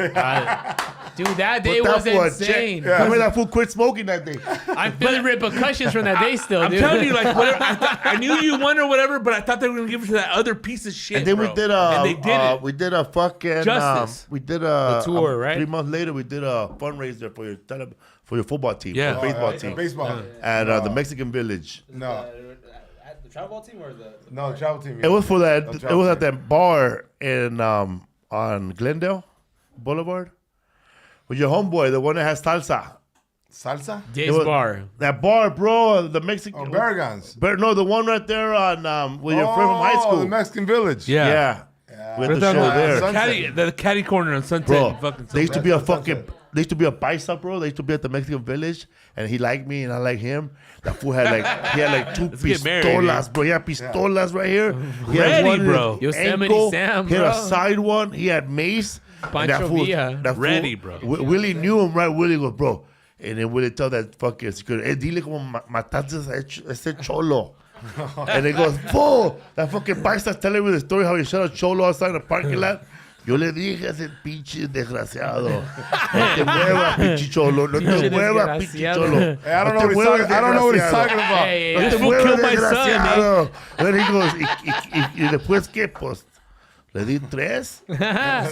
Dude, that day Put that was fool a insane. check. Remember that fool quit smoking that day. I'm feeling repercussions from that day still, I'm dude. telling you, like, whatever. I knew you won or whatever, but I thought they were gonna give it to that other piece of shit. And then bro. we did and they did it. we did a fucking Justice. we did a tour, right? 3 months later, we did a fundraiser for your football team, Yeah. for your baseball team, Baseball. at the Mexican Village. No, At the travel team or the the travel team. It was for that. No, It was at that bar in on Glendale Boulevard with your homeboy, the one that has salsa. Salsa? Dave's It was- bar. That bar, bro, the Mexican. Oh, Barragans. No, the one right there on with your friend from high school. the Mexican Village. Yeah. We had the Right show there, there. the caddy corner on Sunset. Bro, and fucking they used to be a Sunset. fucking. They used to be a paisa, bro. They used to be at the Mexican Village, and he liked me, and I liked him. That fool had like 2 get married, pistolas, dude. bro. He had pistolas right here. He had Ready, one in bro. his Yosemite ankle. Sam, He had a bro. side one. He had mace. And Pancho Villa. that fool- Ready, bro. Willie knew him, right? Willie goes, bro. And then Willie tell that fucking security, dile como mataste a ese cholo. And he goes, fool. That fucking paisa telling me the story how he shot a cholo outside the parking lot. Yo le dije a ese pinche desgraciado, no te muevas, pinche cholo, no te Pinche muevas, pinche desgraciado. cholo. Hey, I don't No know te what he's muevas, talking. I don't know what he's desgraciado. talking about. Hey, No this te fool muevas, killed my son, desgraciado. Then he goes, y después, ¿qué? Pues, le di 3.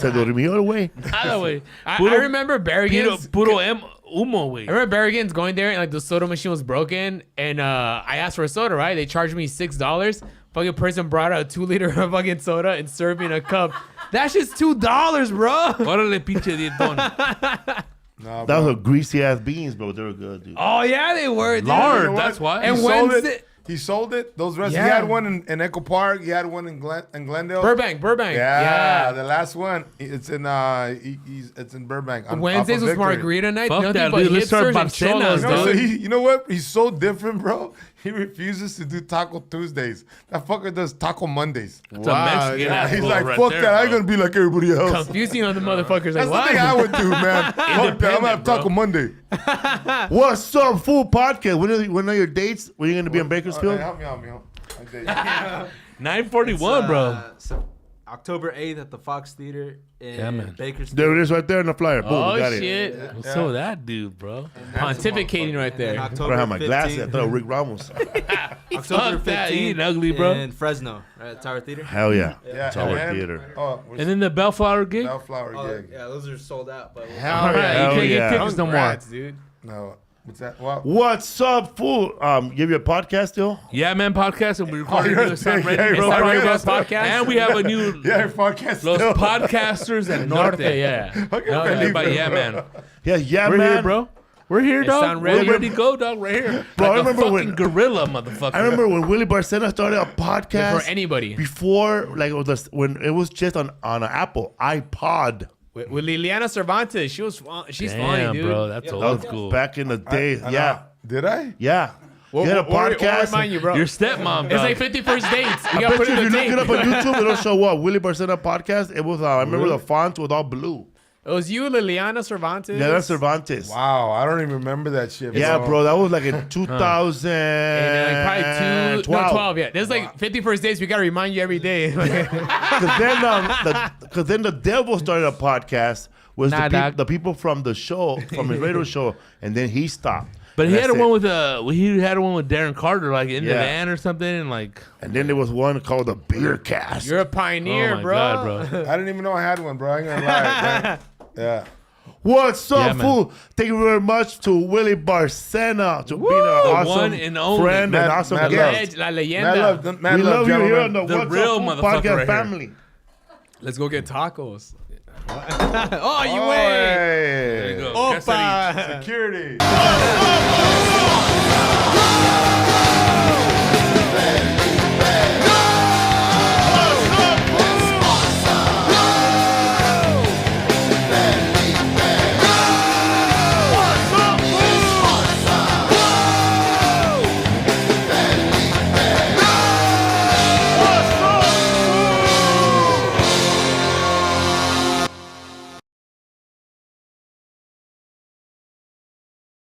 Se durmió el güey. Nada, güey. I Puro- remember Barragans. Puro humo, güey. I remember Barragans going there and like the soda machine was broken and I asked for a soda, right? They charged me $6. Fucking person brought out a 2-liter of fucking soda and served me in a cup. That shit's $2, bro. Órale, pinche dietón. No, That was a greasy ass beans, bro. They were good, dude. Oh yeah, they were. Dude. Lard, You know what? that's why. And He sold Wednesday- it. He sold it. Those restaurants. Yeah. He had one in Echo Park. He had one in Glendale. Burbank. Yeah, the last one. It's in it's in Burbank. Wednesdays off was of Victory. margarita night. Fuck Nothing that, but dude. Let's start hipsters and Barcena, cholos, You know, so dude. you know what? He's so different, bro. He refuses to do Taco Tuesdays. That fucker does Taco Mondays. It's a Mexican Yeah, ass he's fool like, right fuck there, that. I ain't bro. gonna be like everybody else. Confusing on the motherfuckers. That's Like, the thing I what? would do, man. Fuck that. I'm gonna have bro. Taco Monday. What's up, full podcast? When are your dates? When are you going to be in Bakersfield? Help me out. 941, bro. So October 8th at the Fox Theater in Yeah, man. Bakersfield. There it is right there in the flyer. Boom, Oh we got it. shit! What's up with that dude, bro? Pontificating right And then there. I October don't have my glasses. I 15th, thought it was Rick Ramos. October Fuck that, 15th he ain't ugly, bro. in Fresno, right at Tower Theater. Hell yeah. Yeah, Tower and- Theater. Oh, And then the Bellflower gig? Bellflower Oh, gig. yeah, those are sold out. But Hell All right, yeah! you can't yeah. get tickets no more. Congrats, dude. No. What's that? What? What's up, fool? You have your podcast still? Yeah, man, podcast, and we recorded you're this on yeah, Ready you're Bro right, podcast. podcast. And we have a new Yeah, podcast. Los still. Podcasters and Norte. Yeah. Okay, No, Felipe, But yeah, man. Yeah, We're man. here, bro. We're here, It's dog. on We're ready. ready to go, dog. Right here. Bro, I Like a remember fucking when- gorilla, motherfucker. I remember when Willie Barcena started a podcast For anybody. before, like when it was just on an Apple iPod. With Liliana Cervantes, she's Damn, funny, dude. bro. That's That old was school. back in the day. I Yeah, know. Did I? yeah. What, You had a what podcast. remind you, bro? Your stepmom, dog. It's like 51st dates. You I gotta bet put you it if in you the look it up on tape. YouTube, it'll show up. Willie Barcena podcast. It was, I remember the font was all blue. It was you, Liliana Cervantes. Yeah, that's Cervantes. Wow, I don't even remember that shit. Yeah, bro, that was like in 2000. And like probably 12. Yeah, there's like 51st dates. We gotta remind you every day. Because then the devil started a podcast. Was Nah, dog. the people from the show, from his radio show, and then he stopped. But he And had a that's one it. with he had a one with Darren Carter, like in the Yeah. van or something, and like And then there was one called the Beer Cast. You're a pioneer, oh my bro. god, bro. I didn't even know I had one, bro. I ain't gonna lie. Yeah. What's up, Yeah, man. fool? Thank you very much to Willie Barcena to being an awesome one and only. friend Mad- and awesome mad guest. La Mad leyenda. love, mad We love you here on gentlemen. the, The What's real Up, Fool motherfucker podcast right here. family. Let's go get tacos. oh, you Oh, win. hey. There you go. Opa. Security.